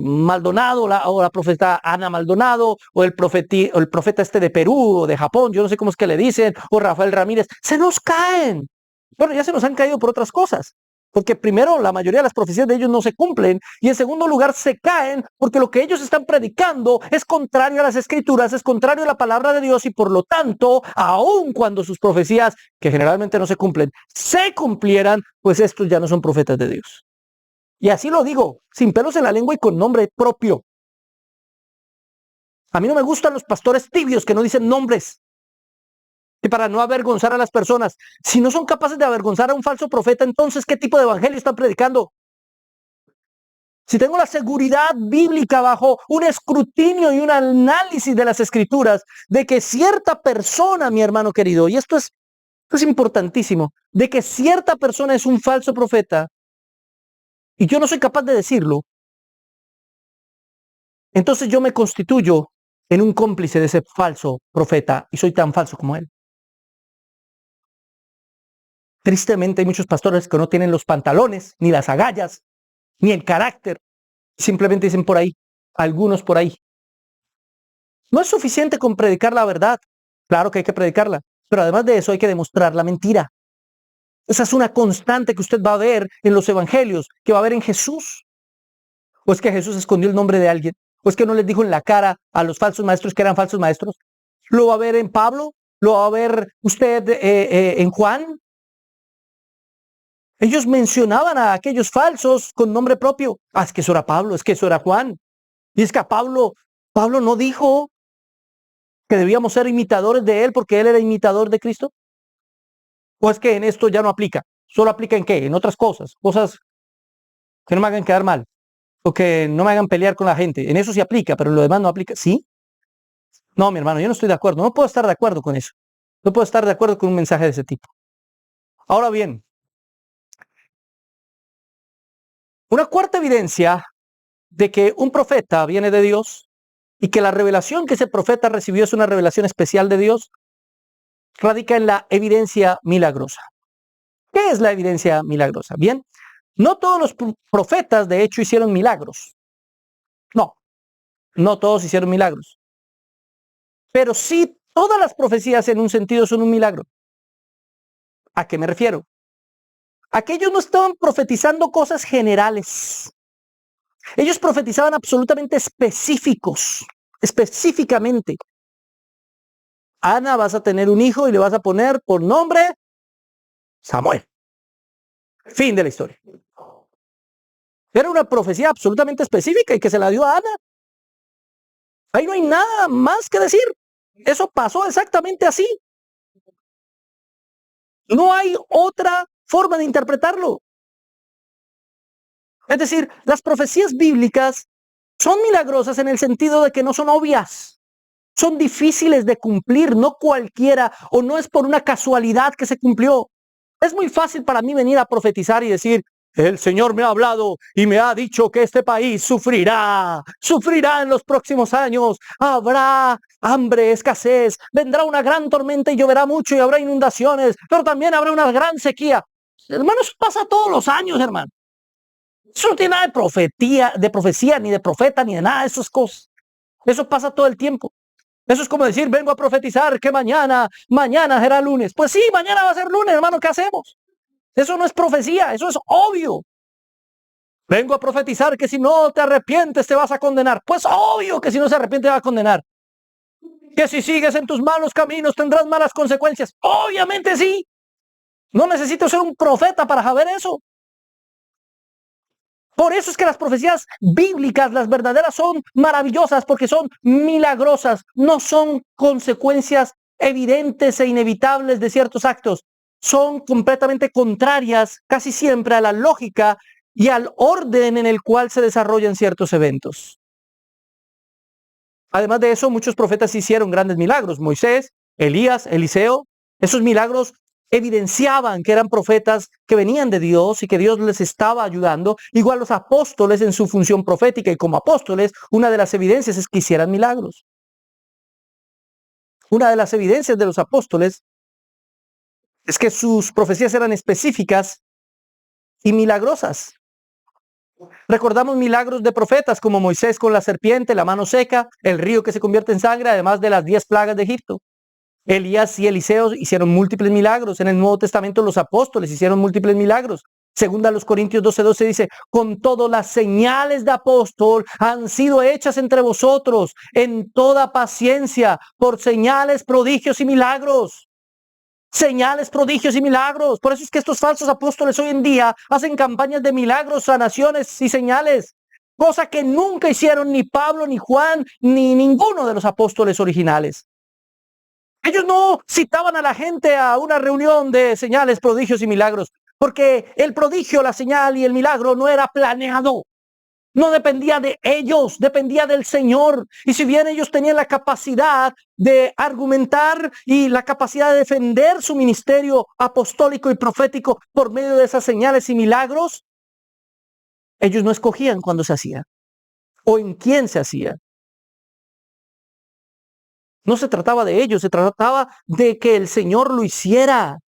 Maldonado, o la profeta Ana Maldonado, o el profeta este de Perú o de Japón, yo no sé cómo es que le dicen, o Rafael Ramírez. Se nos caen. Bueno, ya se nos han caído por otras cosas. Porque primero, la mayoría de las profecías de ellos no se cumplen, y en segundo lugar se caen porque lo que ellos están predicando es contrario a las escrituras, es contrario a la palabra de Dios, y por lo tanto, aun cuando sus profecías, que generalmente no se cumplen, se cumplieran, pues estos ya no son profetas de Dios. Y así lo digo, sin pelos en la lengua y con nombre propio. A mí no me gustan los pastores tibios que no dicen nombres. Y para no avergonzar a las personas. Si no son capaces de avergonzar a un falso profeta, entonces, ¿qué tipo de evangelio están predicando? Si tengo la seguridad bíblica bajo un escrutinio y un análisis de las escrituras, de que cierta persona, mi hermano querido, y esto es importantísimo, de que cierta persona es un falso profeta, y yo no soy capaz de decirlo, entonces yo me constituyo en un cómplice de ese falso profeta, y soy tan falso como él. Tristemente hay muchos pastores que no tienen los pantalones, ni las agallas, ni el carácter. Simplemente dicen por ahí, algunos por ahí. No es suficiente con predicar la verdad. Claro que hay que predicarla, pero además de eso hay que demostrar la mentira. Esa es una constante que usted va a ver en los evangelios, que va a ver en Jesús. ¿O es que Jesús escondió el nombre de alguien? ¿O es que no les dijo en la cara a los falsos maestros que eran falsos maestros? ¿Lo va a ver en Pablo? ¿Lo va a ver usted en Juan? Ellos mencionaban a aquellos falsos con nombre propio. Ah, es que eso era Pablo, es que eso era Juan. Y es que a Pablo no dijo que debíamos ser imitadores de él porque él era imitador de Cristo. ¿O es que en esto ya no aplica? ¿Solo aplica en qué? En otras cosas. Cosas que no me hagan quedar mal. O que no me hagan pelear con la gente. En eso sí aplica, pero en lo demás no aplica. ¿Sí? No, mi hermano, yo no estoy de acuerdo. No puedo estar de acuerdo con eso. No puedo estar de acuerdo con un mensaje de ese tipo. Ahora bien, una cuarta evidencia de que un profeta viene de Dios y que la revelación que ese profeta recibió es una revelación especial de Dios, radica en la evidencia milagrosa. ¿Qué es la evidencia milagrosa? Bien, no todos los profetas de hecho hicieron milagros. No, no todos hicieron milagros. Pero sí todas las profecías en un sentido son un milagro. ¿A qué me refiero? Aquellos no estaban profetizando cosas generales. Ellos profetizaban absolutamente específicamente. Ana, vas a tener un hijo y le vas a poner por nombre Samuel. Fin de la historia. Era una profecía absolutamente específica y que se la dio a Ana. Ahí no hay nada más que decir. Eso pasó exactamente así. No hay otra forma de interpretarlo. Es decir, las profecías bíblicas son milagrosas en el sentido de que no son obvias. Son difíciles de cumplir, no cualquiera, o no es por una casualidad que se cumplió. Es muy fácil para mí venir a profetizar y decir, el Señor me ha hablado y me ha dicho que este país sufrirá en los próximos años, habrá hambre, escasez, vendrá una gran tormenta y lloverá mucho y habrá inundaciones, pero también habrá una gran sequía. Hermano, eso pasa todos los años, hermano. Eso no tiene nada de profecía, ni de profeta, ni de nada de esas cosas. Eso pasa todo el tiempo. Eso es como decir, vengo a profetizar que mañana será lunes. Pues sí, mañana va a ser lunes, hermano, ¿qué hacemos? Eso no es profecía, eso es obvio. Vengo a profetizar que si no te arrepientes te vas a condenar. Pues obvio que si no se arrepiente va a condenar. Que si sigues en tus malos caminos tendrás malas consecuencias. Obviamente sí. No necesito ser un profeta para saber eso. Por eso es que las profecías bíblicas, las verdaderas, son maravillosas porque son milagrosas. No son consecuencias evidentes e inevitables de ciertos actos. Son completamente contrarias casi siempre a la lógica y al orden en el cual se desarrollan ciertos eventos. Además de eso, muchos profetas hicieron grandes milagros. Moisés, Elías, Eliseo. Esos milagros evidenciaban que eran profetas que venían de Dios y que Dios les estaba ayudando. Igual los apóstoles en su función profética y como apóstoles, una de las evidencias es que hicieran milagros. Una de las evidencias de los apóstoles es que sus profecías eran específicas y milagrosas. Recordamos milagros de profetas como Moisés con la serpiente, la mano seca, el río que se convierte en sangre, además de las 10 plagas de Egipto. Elías y Eliseo hicieron múltiples milagros. En el Nuevo Testamento los apóstoles hicieron múltiples milagros. Segunda a los Corintios 12:12 dice, con todo las señales de apóstol han sido hechas entre vosotros en toda paciencia por señales, prodigios y milagros. Señales, prodigios y milagros. Por eso es que estos falsos apóstoles hoy en día hacen campañas de milagros, sanaciones y señales. Cosa que nunca hicieron ni Pablo, ni Juan, ni ninguno de los apóstoles originales. Ellos no citaban a la gente a una reunión de señales, prodigios y milagros, porque el prodigio, la señal y el milagro no era planeado. No dependía de ellos, dependía del Señor. Y si bien ellos tenían la capacidad de argumentar y la capacidad de defender su ministerio apostólico y profético por medio de esas señales y milagros, ellos no escogían cuándo se hacía o en quién se hacía. No se trataba de ellos, se trataba de que el Señor lo hiciera.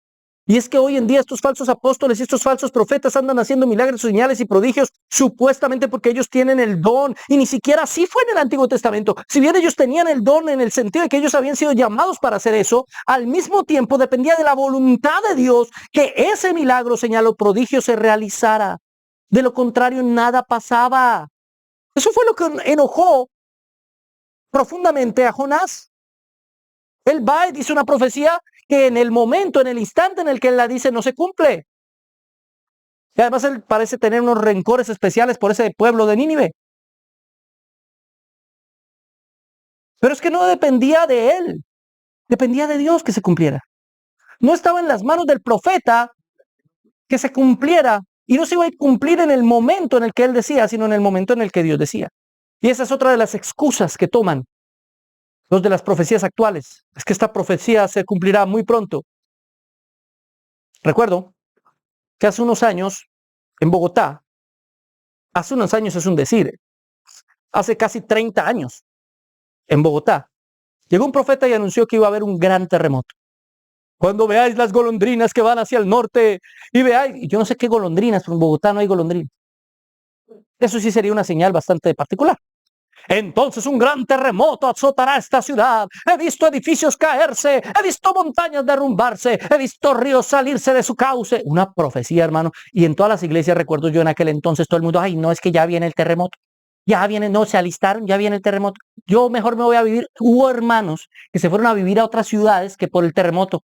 Y es que hoy en día estos falsos apóstoles y estos falsos profetas andan haciendo milagros, señales y prodigios supuestamente porque ellos tienen el don. Y ni siquiera así fue en el Antiguo Testamento. Si bien ellos tenían el don en el sentido de que ellos habían sido llamados para hacer eso, al mismo tiempo dependía de la voluntad de Dios que ese milagro, señal o prodigio se realizara. De lo contrario, nada pasaba. Eso fue lo que enojó profundamente a Jonás. Él va y dice una profecía que en el momento, en el instante en el que él la dice, no se cumple. Y además él parece tener unos rencores especiales por ese pueblo de Nínive. Pero es que no dependía de él, dependía de Dios que se cumpliera. No estaba en las manos del profeta que se cumpliera y no se iba a cumplir en el momento en el que él decía, sino en el momento en el que Dios decía. Y esa es otra de las excusas que toman los de las profecías actuales. Es que esta profecía se cumplirá muy pronto. Recuerdo que hace unos años en Bogotá, hace unos años es un decir, hace casi 30 años en Bogotá, llegó un profeta y anunció que iba a haber un gran terremoto. Cuando veáis las golondrinas que van hacia el norte y veáis, y yo no sé qué golondrinas, pero en Bogotá no hay golondrinas. Eso sí sería una señal bastante particular. Entonces un gran terremoto azotará esta ciudad. He visto edificios caerse, he visto montañas derrumbarse, he visto ríos salirse de su cauce. Una profecía, hermano. Y en todas las iglesias, recuerdo yo en aquel entonces, todo el mundo, ay, no, es que ya viene el terremoto. Ya viene, no, se alistaron, ya viene el terremoto. Yo mejor me voy a vivir. Hubo hermanos que se fueron a vivir a otras ciudades que por el terremoto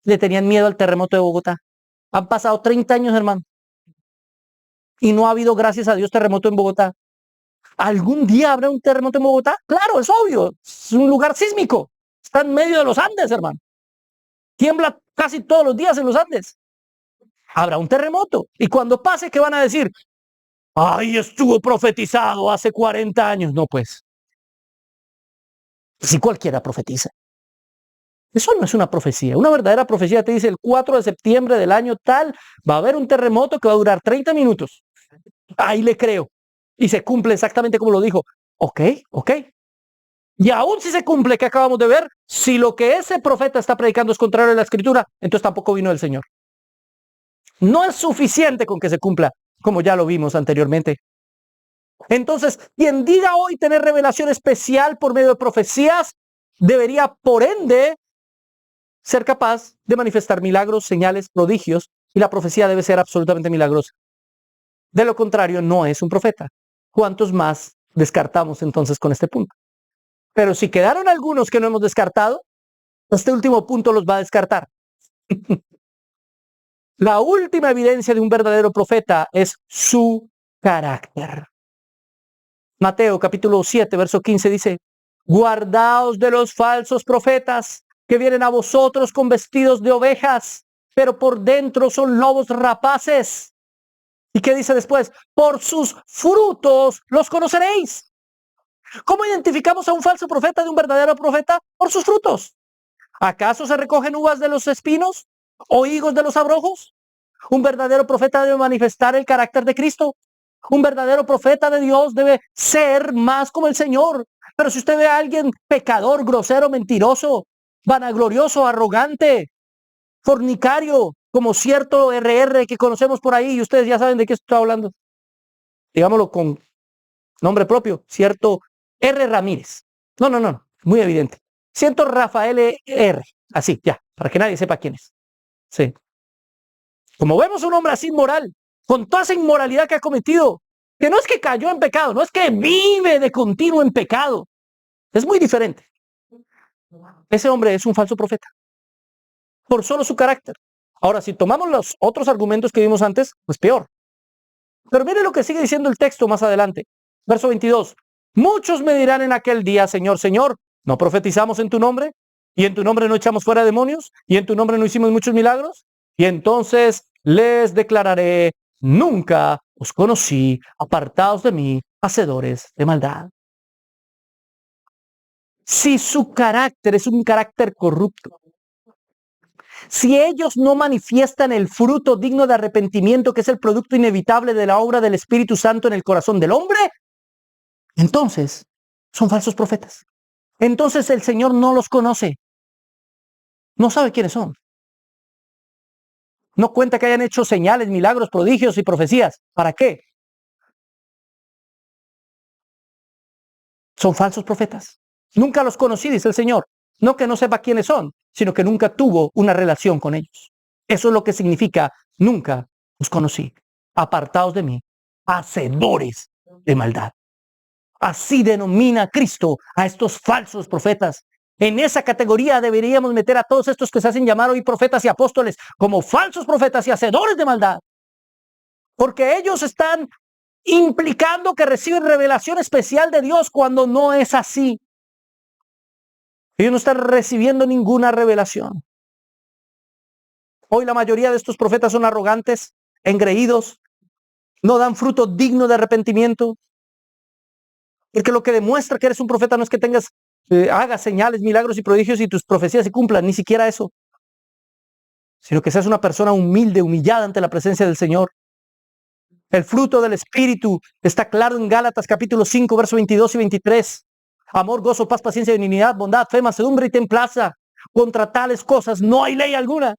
le tenían miedo al terremoto de Bogotá. Han pasado 30 años, hermano. Y no ha habido, gracias a Dios, terremoto en Bogotá. ¿Algún día habrá un terremoto en Bogotá? Claro, es obvio. Es un lugar sísmico. Está en medio de los Andes, hermano. Tiembla casi todos los días en los Andes. Habrá un terremoto. Y cuando pase, ¿qué van a decir? ¡Ay, estuvo profetizado hace 40 años! No, pues. Si cualquiera profetiza. Eso no es una profecía. Una verdadera profecía te dice el 4 de septiembre del año tal, va a haber un terremoto que va a durar 30 minutos. Ahí le creo. Y se cumple exactamente como lo dijo. Ok. Y aún si se cumple, que acabamos de ver, si lo que ese profeta está predicando es contrario a la escritura, entonces tampoco vino del Señor. No es suficiente con que se cumpla, como ya lo vimos anteriormente. Entonces, quien diga hoy tener revelación especial por medio de profecías, debería, por ende, ser capaz de manifestar milagros, señales, prodigios, y la profecía debe ser absolutamente milagrosa. De lo contrario, no es un profeta. ¿Cuántos más descartamos entonces con este punto? Pero si quedaron algunos que no hemos descartado, este último punto los va a descartar. La última evidencia de un verdadero profeta es su carácter. Mateo capítulo 7, verso 15 dice, guardaos de los falsos profetas que vienen a vosotros con vestidos de ovejas, pero por dentro son lobos rapaces. ¿Y qué dice después? Por sus frutos los conoceréis. ¿Cómo identificamos a un falso profeta de un verdadero profeta? Por sus frutos. ¿Acaso se recogen uvas de los espinos o higos de los abrojos? Un verdadero profeta debe manifestar el carácter de Cristo. Un verdadero profeta de Dios debe ser más como el Señor. Pero si usted ve a alguien pecador, grosero, mentiroso, vanaglorioso, arrogante, fornicario, como cierto RR que conocemos por ahí, y ustedes ya saben de qué estoy hablando, digámoslo con nombre propio, cierto R. Ramírez. No, muy evidente. Cierto Rafael R. Así, ya, para que nadie sepa quién es. Sí. Como vemos un hombre así inmoral, con toda esa inmoralidad que ha cometido, que no es que cayó en pecado, no es que vive de continuo en pecado, es muy diferente. Ese hombre es un falso profeta, por solo su carácter. Ahora, si tomamos los otros argumentos que vimos antes, pues peor. Pero mire lo que sigue diciendo el texto más adelante. Verso 22. Muchos me dirán en aquel día, Señor, Señor, ¿no profetizamos en tu nombre? ¿Y en tu nombre no echamos fuera demonios? ¿Y en tu nombre no hicimos muchos milagros? Y entonces les declararé, nunca os conocí, apartados de mí, hacedores de maldad. Si su carácter es un carácter corrupto, si ellos no manifiestan el fruto digno de arrepentimiento, que es el producto inevitable de la obra del Espíritu Santo en el corazón del hombre, entonces son falsos profetas. Entonces el Señor no los conoce. No sabe quiénes son. No cuenta que hayan hecho señales, milagros, prodigios y profecías. ¿Para qué? Son falsos profetas. Nunca los conocí, dice el Señor. No que no sepa quiénes son, sino que nunca tuvo una relación con ellos. Eso es lo que significa nunca los conocí. Apartados de mí, hacedores de maldad. Así denomina Cristo a estos falsos profetas. En esa categoría deberíamos meter a todos estos que se hacen llamar hoy profetas y apóstoles como falsos profetas y hacedores de maldad. Porque ellos están implicando que reciben revelación especial de Dios cuando no es así. Ellos no están recibiendo ninguna revelación. Hoy la mayoría de estos profetas son arrogantes, engreídos, no dan fruto digno de arrepentimiento. Porque lo que demuestra que eres un profeta no es que hagas señales, milagros y prodigios y tus profecías se cumplan, ni siquiera eso. Sino que seas una persona humilde, humillada ante la presencia del Señor. El fruto del Espíritu está claro en Gálatas capítulo 5, versos 22 y 23. Amor, gozo, paz, paciencia, benignidad, bondad, fe, mansedumbre y templanza. Contra tales cosas no hay ley alguna.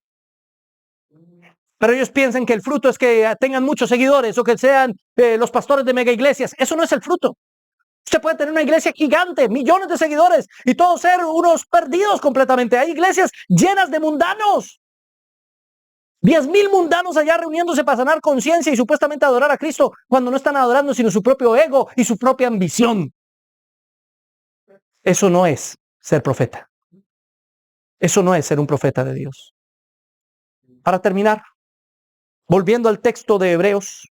Pero ellos piensan que el fruto es que tengan muchos seguidores o que sean los pastores de mega iglesias. Eso no es el fruto. Usted puede tener una iglesia gigante, millones de seguidores y todos ser unos perdidos completamente. Hay iglesias llenas de mundanos. 10,000 mundanos allá reuniéndose para sanar conciencia y supuestamente adorar a Cristo cuando no están adorando sino su propio ego y su propia ambición. Eso no es ser profeta. Eso no es ser un profeta de Dios. Para terminar, volviendo al texto de Hebreos,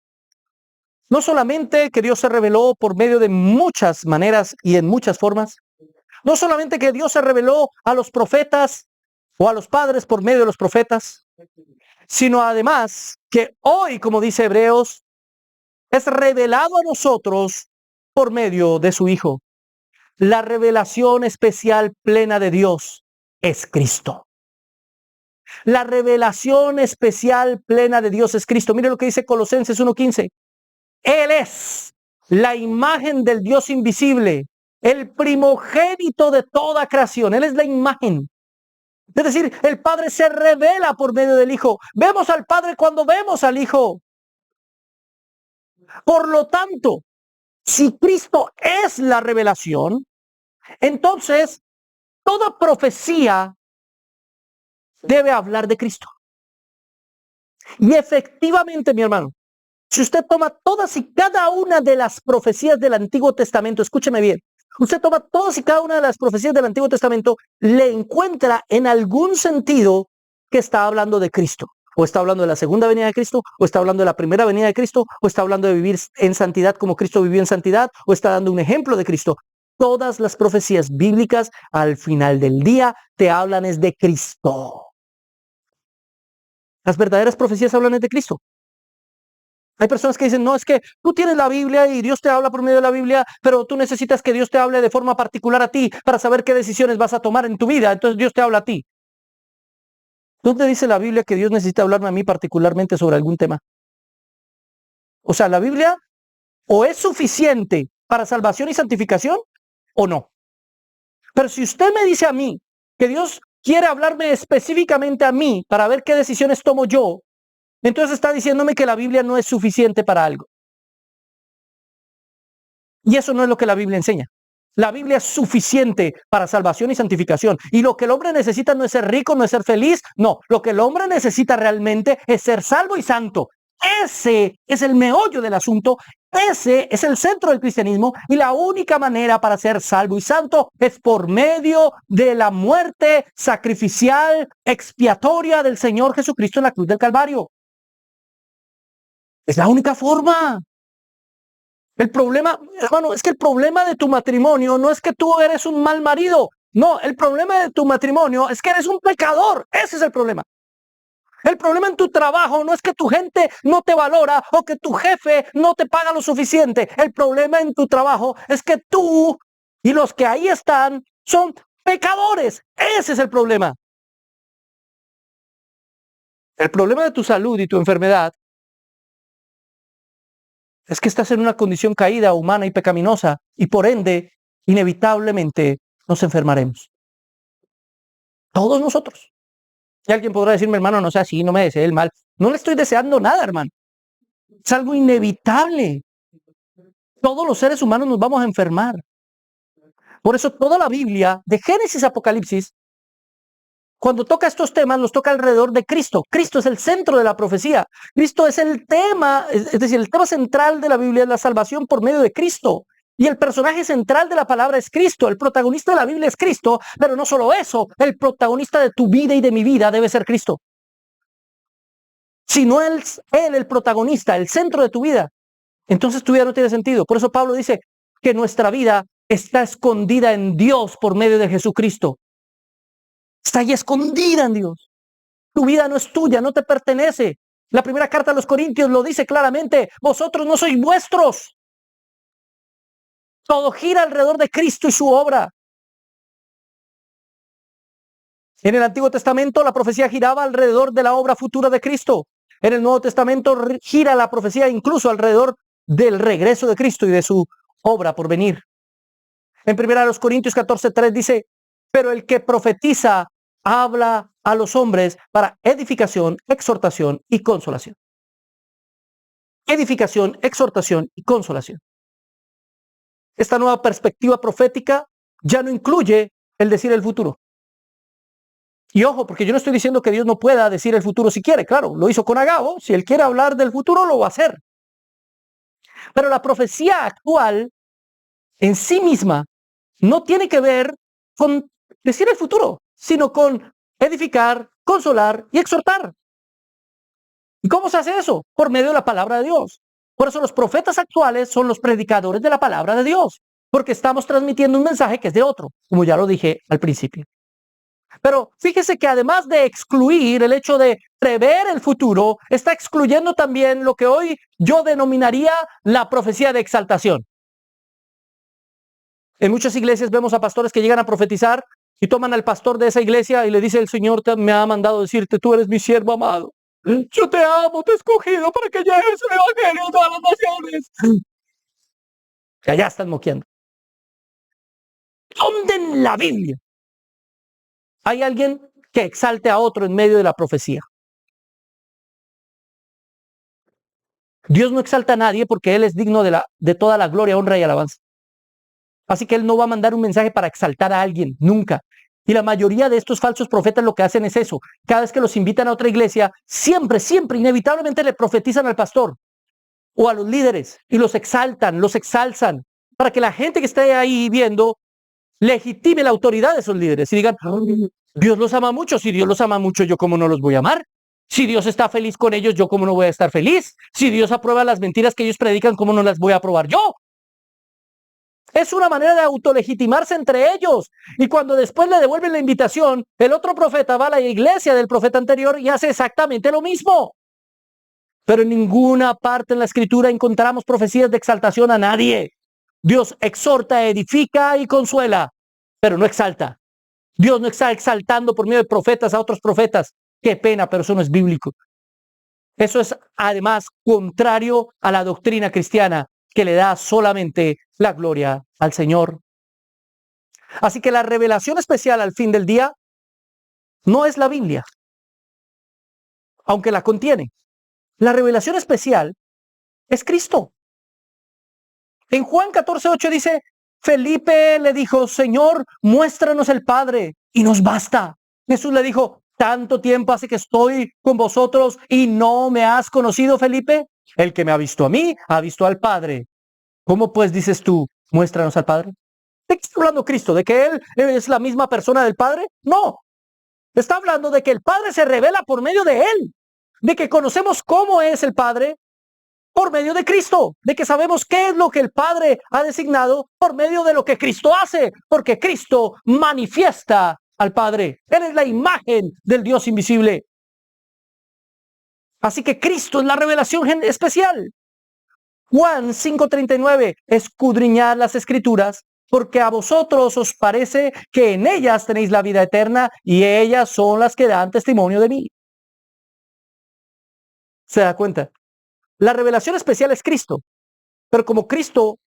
no solamente que Dios se reveló por medio de muchas maneras y en muchas formas, no solamente que Dios se reveló a los profetas o a los padres por medio de los profetas, sino además que hoy, como dice Hebreos, es revelado a nosotros por medio de su Hijo. La revelación especial plena de Dios es Cristo. La revelación especial plena de Dios es Cristo. Mire lo que dice Colosenses 1:15. Él es la imagen del Dios invisible, el primogénito de toda creación. Él es la imagen. Es decir, el Padre se revela por medio del Hijo. Vemos al Padre cuando vemos al Hijo. Por lo tanto, si Cristo es la revelación, entonces toda profecía debe hablar de Cristo. Y efectivamente, mi hermano, Si usted toma todas y cada una de las profecías del Antiguo Testamento, escúcheme bien, usted toma todas y cada una de las profecías del Antiguo Testamento, le encuentra en algún sentido que está hablando de Cristo. O está hablando de la segunda venida de Cristo, o está hablando de la primera venida de Cristo, o está hablando de vivir en santidad como Cristo vivió en santidad, o está dando un ejemplo de Cristo. Todas las profecías bíblicas al final del día te hablan es de Cristo. Las verdaderas profecías hablan es de Cristo. Hay personas que dicen, no, es que tú tienes la Biblia y Dios te habla por medio de la Biblia, pero tú necesitas que Dios te hable de forma particular a ti para saber qué decisiones vas a tomar en tu vida. Entonces Dios te habla a ti. ¿Dónde dice la Biblia que Dios necesita hablarme a mí particularmente sobre algún tema? O sea, la Biblia o es suficiente para salvación y santificación o no. Pero si usted me dice a mí que Dios quiere hablarme específicamente a mí para ver qué decisiones tomo yo, entonces está diciéndome que la Biblia no es suficiente para algo. Y eso no es lo que la Biblia enseña. La Biblia es suficiente para salvación y santificación. Y lo que el hombre necesita no es ser rico, no es ser feliz. No, lo que el hombre necesita realmente es ser salvo y santo. Ese es el meollo del asunto. Ese es el centro del cristianismo. Y la única manera para ser salvo y santo es por medio de la muerte sacrificial, expiatoria del Señor Jesucristo en la cruz del Calvario. Es la única forma. El problema, hermano, es que el problema de tu matrimonio no es que tú eres un mal marido. No, el problema de tu matrimonio es que eres un pecador. Ese es el problema. El problema en tu trabajo no es que tu gente no te valora o que tu jefe no te paga lo suficiente. El problema en tu trabajo es que tú y los que ahí están son pecadores. Ese es el problema. El problema de tu salud y tu enfermedad es que estás en una condición caída, humana y pecaminosa, y por ende, inevitablemente, nos enfermaremos. Todos nosotros. Y alguien podrá decirme, hermano, no sea así, no me desee el mal. No le estoy deseando nada, hermano. Es algo inevitable. Todos los seres humanos nos vamos a enfermar. Por eso toda la Biblia, de Génesis a Apocalipsis, cuando toca estos temas, los toca alrededor de Cristo. Cristo es el centro de la profecía. Cristo es el tema, es decir, el tema central de la Biblia es la salvación por medio de Cristo. Y el personaje central de la palabra es Cristo. El protagonista de la Biblia es Cristo. Pero no solo eso, el protagonista de tu vida y de mi vida debe ser Cristo. Si no es Él el protagonista, el centro de tu vida, entonces tu vida no tiene sentido. Por eso Pablo dice que nuestra vida está escondida en Dios por medio de Jesucristo. Está ahí escondida en Dios. Tu vida no es tuya, no te pertenece. La primera carta a los Corintios lo dice claramente. Vosotros no sois vuestros. Todo gira alrededor de Cristo y su obra. En el Antiguo Testamento la profecía giraba alrededor de la obra futura de Cristo. En el Nuevo Testamento gira la profecía incluso alrededor del regreso de Cristo y de su obra por venir. En 1 Corintios 14:3 dice, pero el que profetiza habla a los hombres para edificación, exhortación y consolación. Edificación, exhortación y consolación. Esta nueva perspectiva profética ya no incluye el decir el futuro. Y ojo, porque yo no estoy diciendo que Dios no pueda decir el futuro si quiere. Claro, lo hizo con Agabo. Si él quiere hablar del futuro, lo va a hacer. Pero la profecía actual en sí misma no tiene que ver con decir el futuro, sino con edificar, consolar y exhortar. ¿Y cómo se hace eso? Por medio de la palabra de Dios. Por eso los profetas actuales son los predicadores de la palabra de Dios, porque estamos transmitiendo un mensaje que es de otro, como ya lo dije al principio. Pero fíjese que además de excluir el hecho de prever el futuro, está excluyendo también lo que hoy yo denominaría la profecía de exaltación. En muchas iglesias vemos a pastores que llegan a profetizar y toman al pastor de esa iglesia y le dice, el Señor me ha mandado decirte, tú eres mi siervo amado. Yo te amo, te he escogido para que lleves el evangelio a todas las naciones. Que allá están moqueando. ¿Dónde en la Biblia hay alguien que exalte a otro en medio de la profecía? Dios no exalta a nadie porque Él es digno de toda la gloria, honra y alabanza. Así que Él no va a mandar un mensaje para exaltar a alguien, nunca. Y la mayoría de estos falsos profetas lo que hacen es eso. Cada vez que los invitan a otra iglesia, siempre, inevitablemente le profetizan al pastor. o a los líderes y los exaltan, los exalzan, para que la gente que esté ahí viendo legitime la autoridad de esos líderes y digan, Dios los ama mucho. Si Dios los ama mucho, ¿yo cómo no los voy a amar? Si Dios está feliz con ellos, ¿yo cómo no voy a estar feliz? Si Dios aprueba las mentiras que ellos predican, ¿cómo no las voy a aprobar yo? Es una manera de autolegitimarse entre ellos. Y cuando después le devuelven la invitación, el otro profeta va a la iglesia del profeta anterior y hace exactamente lo mismo. Pero en ninguna parte en la Escritura encontramos profecías de exaltación a nadie. Dios exhorta, edifica y consuela, pero no exalta. Dios no está exaltando por medio de profetas a otros profetas. Qué pena, pero eso no es bíblico. Eso es además contrario a la doctrina cristiana, que le da solamente la gloria al Señor. Así que la revelación especial al fin del día no es la Biblia, aunque la contiene. La revelación especial es Cristo. En Juan 14:8 dice, Felipe le dijo, Señor, muéstranos el Padre y nos basta. Jesús le dijo, ¿tanto tiempo hace que estoy con vosotros y no me has conocido, Felipe? El que me ha visto a mí, ha visto al Padre. ¿Cómo pues dices tú, muéstranos al Padre? ¿De qué está hablando Cristo? ¿De que Él es la misma persona del Padre? No. Está hablando de que el Padre se revela por medio de Él. De que conocemos cómo es el Padre por medio de Cristo, de que sabemos qué es lo que el Padre ha designado por medio de lo que Cristo hace, porque Cristo manifiesta al Padre. Él es la imagen del Dios invisible. Así que Cristo es la revelación especial. Juan 5:39, escudriñad las Escrituras, porque a vosotros os parece que en ellas tenéis la vida eterna y ellas son las que dan testimonio de mí. ¿Se da cuenta? La revelación especial es Cristo, pero como Cristo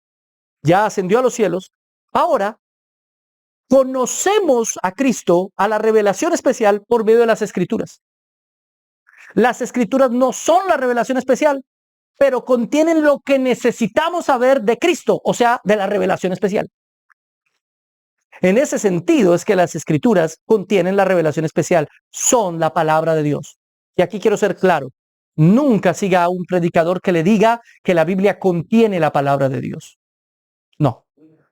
ya ascendió a los cielos, ahora conocemos a Cristo, a la revelación especial por medio de las Escrituras. Las Escrituras no son la revelación especial, pero contienen lo que necesitamos saber de Cristo, o sea, de la revelación especial. En ese sentido es que las Escrituras contienen la revelación especial, son la palabra de Dios. Y aquí quiero ser claro. Nunca siga a un predicador que le diga que la Biblia contiene la palabra de Dios. No,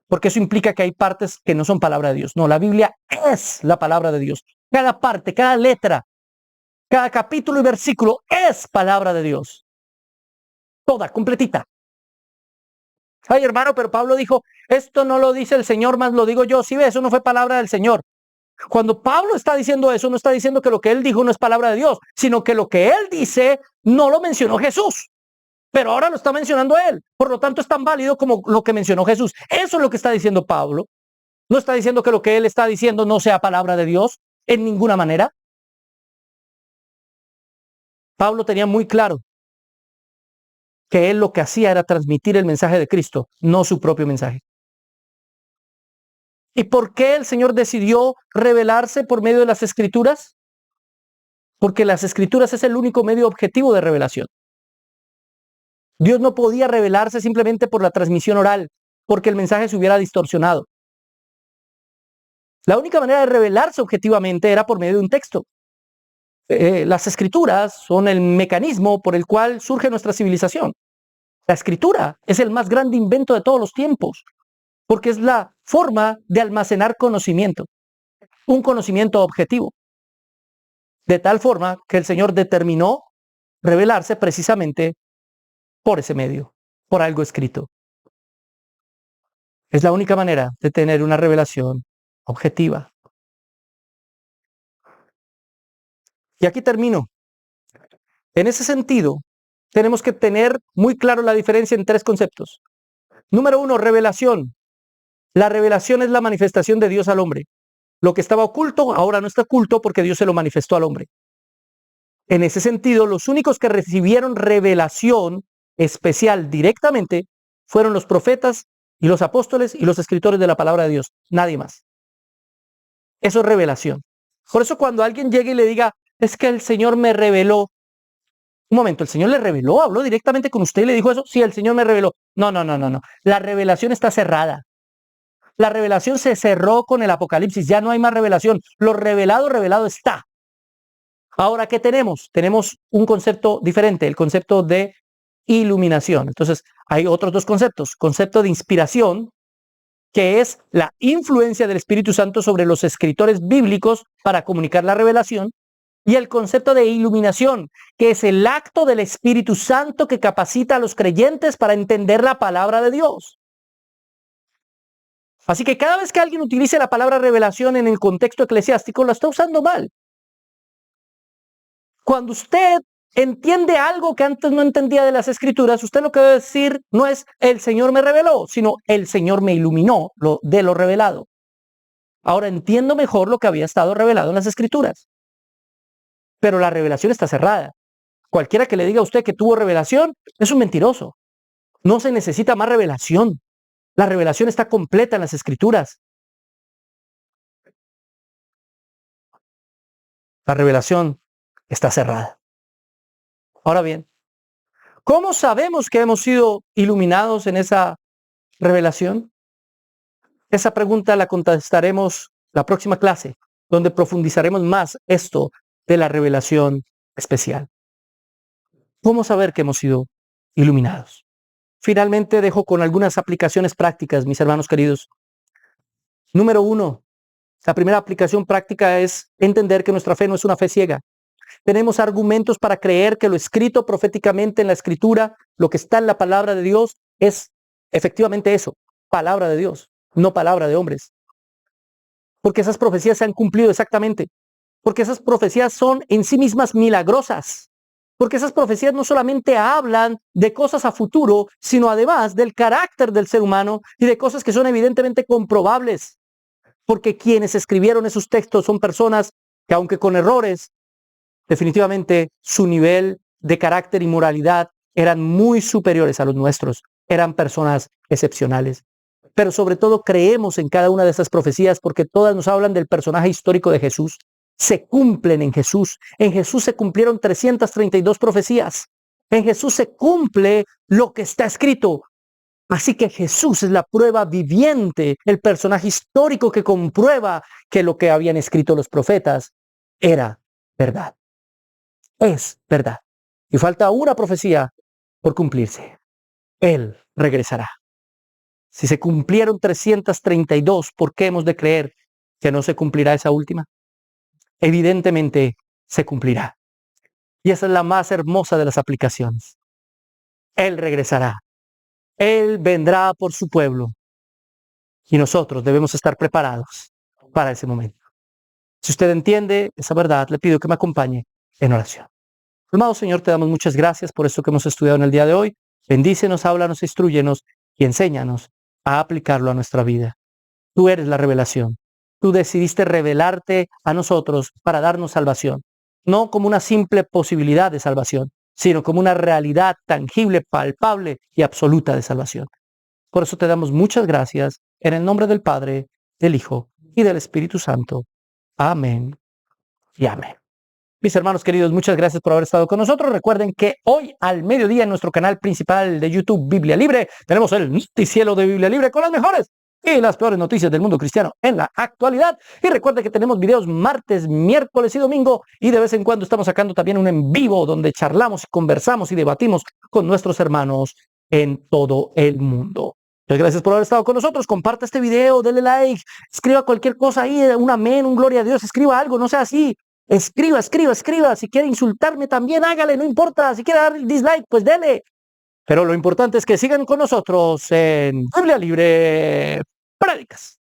porque eso implica que hay partes que no son palabra de Dios. No, la Biblia es la palabra de Dios. Cada parte, cada letra, cada capítulo y versículo es palabra de Dios. Toda, completita. Ay, hermano, pero Pablo dijo, esto no lo dice el Señor, más lo digo yo. Sí, ve, eso no fue palabra del Señor. Cuando Pablo está diciendo eso, no está diciendo que lo que él dijo no es palabra de Dios, sino que lo que él dice no lo mencionó Jesús, pero ahora lo está mencionando él. Por lo tanto, es tan válido como lo que mencionó Jesús. Eso es lo que está diciendo Pablo. No está diciendo que lo que él está diciendo no sea palabra de Dios en ninguna manera. Pablo tenía muy claro que él lo que hacía era transmitir el mensaje de Cristo, no su propio mensaje. ¿Y por qué el Señor decidió revelarse por medio de las Escrituras? Porque las Escrituras es el único medio objetivo de revelación. Dios no podía revelarse simplemente por la transmisión oral, porque el mensaje se hubiera distorsionado. La única manera de revelarse objetivamente era por medio de un texto. Las Escrituras son el mecanismo por el cual surge nuestra civilización. La Escritura es el más grande invento de todos los tiempos, porque es la forma de almacenar conocimiento, un conocimiento objetivo. De tal forma que el Señor determinó revelarse precisamente por ese medio, por algo escrito. Es la única manera de tener una revelación objetiva. Y aquí termino. En ese sentido, tenemos que tener muy claro la diferencia en tres conceptos. Número uno, revelación. La revelación es la manifestación de Dios al hombre. Lo que estaba oculto ahora no está oculto porque Dios se lo manifestó al hombre. En ese sentido, los únicos que recibieron revelación especial directamente fueron los profetas y los apóstoles y los escritores de la palabra de Dios. Nadie más. Eso es revelación. Por eso cuando alguien llegue y le diga, es que el Señor me reveló. Un momento, ¿el Señor le reveló? ¿Habló directamente con usted y le dijo eso? Sí, el Señor me reveló. No. La revelación está cerrada. La revelación se cerró con el Apocalipsis. Ya no hay más revelación. Lo revelado, revelado está. Ahora, ¿qué tenemos? Tenemos un concepto diferente, el concepto de iluminación. Entonces, hay otros dos conceptos. Concepto de inspiración, que es la influencia del Espíritu Santo sobre los escritores bíblicos para comunicar la revelación, y el concepto de iluminación, que es el acto del Espíritu Santo que capacita a los creyentes para entender la palabra de Dios. Así que cada vez que alguien utilice la palabra revelación en el contexto eclesiástico, la está usando mal. Cuando usted entiende algo que antes no entendía de las Escrituras, usted lo que debe decir no es el Señor me reveló, sino el Señor me iluminó de lo revelado. Ahora entiendo mejor lo que había estado revelado en las Escrituras. Pero la revelación está cerrada. Cualquiera que le diga a usted que tuvo revelación es un mentiroso. No se necesita más revelación. La revelación está completa en las Escrituras. La revelación está cerrada. Ahora bien, ¿cómo sabemos que hemos sido iluminados en esa revelación? Esa pregunta la contestaremos la próxima clase, donde profundizaremos más esto de la revelación especial. ¿Cómo saber que hemos sido iluminados? Finalmente dejo con algunas aplicaciones prácticas, mis hermanos queridos. Número 1, la primera aplicación práctica es entender que nuestra fe no es una fe ciega. Tenemos argumentos para creer que lo escrito proféticamente en la Escritura, lo que está en la palabra de Dios, es efectivamente eso, palabra de Dios, no palabra de hombres. Porque esas profecías se han cumplido exactamente. Porque esas profecías son en sí mismas milagrosas. Porque esas profecías no solamente hablan de cosas a futuro, sino además del carácter del ser humano y de cosas que son evidentemente comprobables. Porque quienes escribieron esos textos son personas que, aunque con errores, definitivamente su nivel de carácter y moralidad eran muy superiores a los nuestros. Eran personas excepcionales. Pero sobre todo creemos en cada una de esas profecías porque todas nos hablan del personaje histórico de Jesús. Se cumplen en Jesús. En Jesús se cumplieron 332 profecías. En Jesús se cumple lo que está escrito. Así que Jesús es la prueba viviente, el personaje histórico que comprueba que lo que habían escrito los profetas era verdad. Es verdad. Y falta una profecía por cumplirse. Él regresará. Si se cumplieron 332, ¿por qué hemos de creer que no se cumplirá esa última? Evidentemente se cumplirá. Y esa es la más hermosa de las aplicaciones. Él regresará. Él vendrá por su pueblo. Y nosotros debemos estar preparados para ese momento. Si usted entiende esa verdad, le pido que me acompañe en oración. Amado Señor, te damos muchas gracias por esto que hemos estudiado en el día de hoy. Bendícenos, háblanos, instrúyenos y enséñanos a aplicarlo a nuestra vida. Tú eres la revelación. Tú decidiste revelarte a nosotros para darnos salvación. No como una simple posibilidad de salvación, sino como una realidad tangible, palpable y absoluta de salvación. Por eso te damos muchas gracias en el nombre del Padre, del Hijo y del Espíritu Santo. Amén y amén. Mis hermanos queridos, muchas gracias por haber estado con nosotros. Recuerden que hoy al mediodía en nuestro canal principal de YouTube, Biblia Libre, tenemos el noticiero de Biblia Libre con las mejores y las peores noticias del mundo cristiano en la actualidad. Y recuerden que tenemos videos martes, miércoles y domingo, y de vez en cuando estamos sacando también un en vivo donde charlamos, conversamos y debatimos con nuestros hermanos en todo el mundo. Muchas gracias por haber estado con nosotros. Comparta este video, denle like, escriba cualquier cosa ahí, un amén, un gloria a Dios, escriba algo, no sea así. Escriba. Si quiere insultarme también, hágale, no importa. Si quiere dar dislike, pues dele. Pero lo importante es que sigan con nosotros en Biblia Libre Prédicas.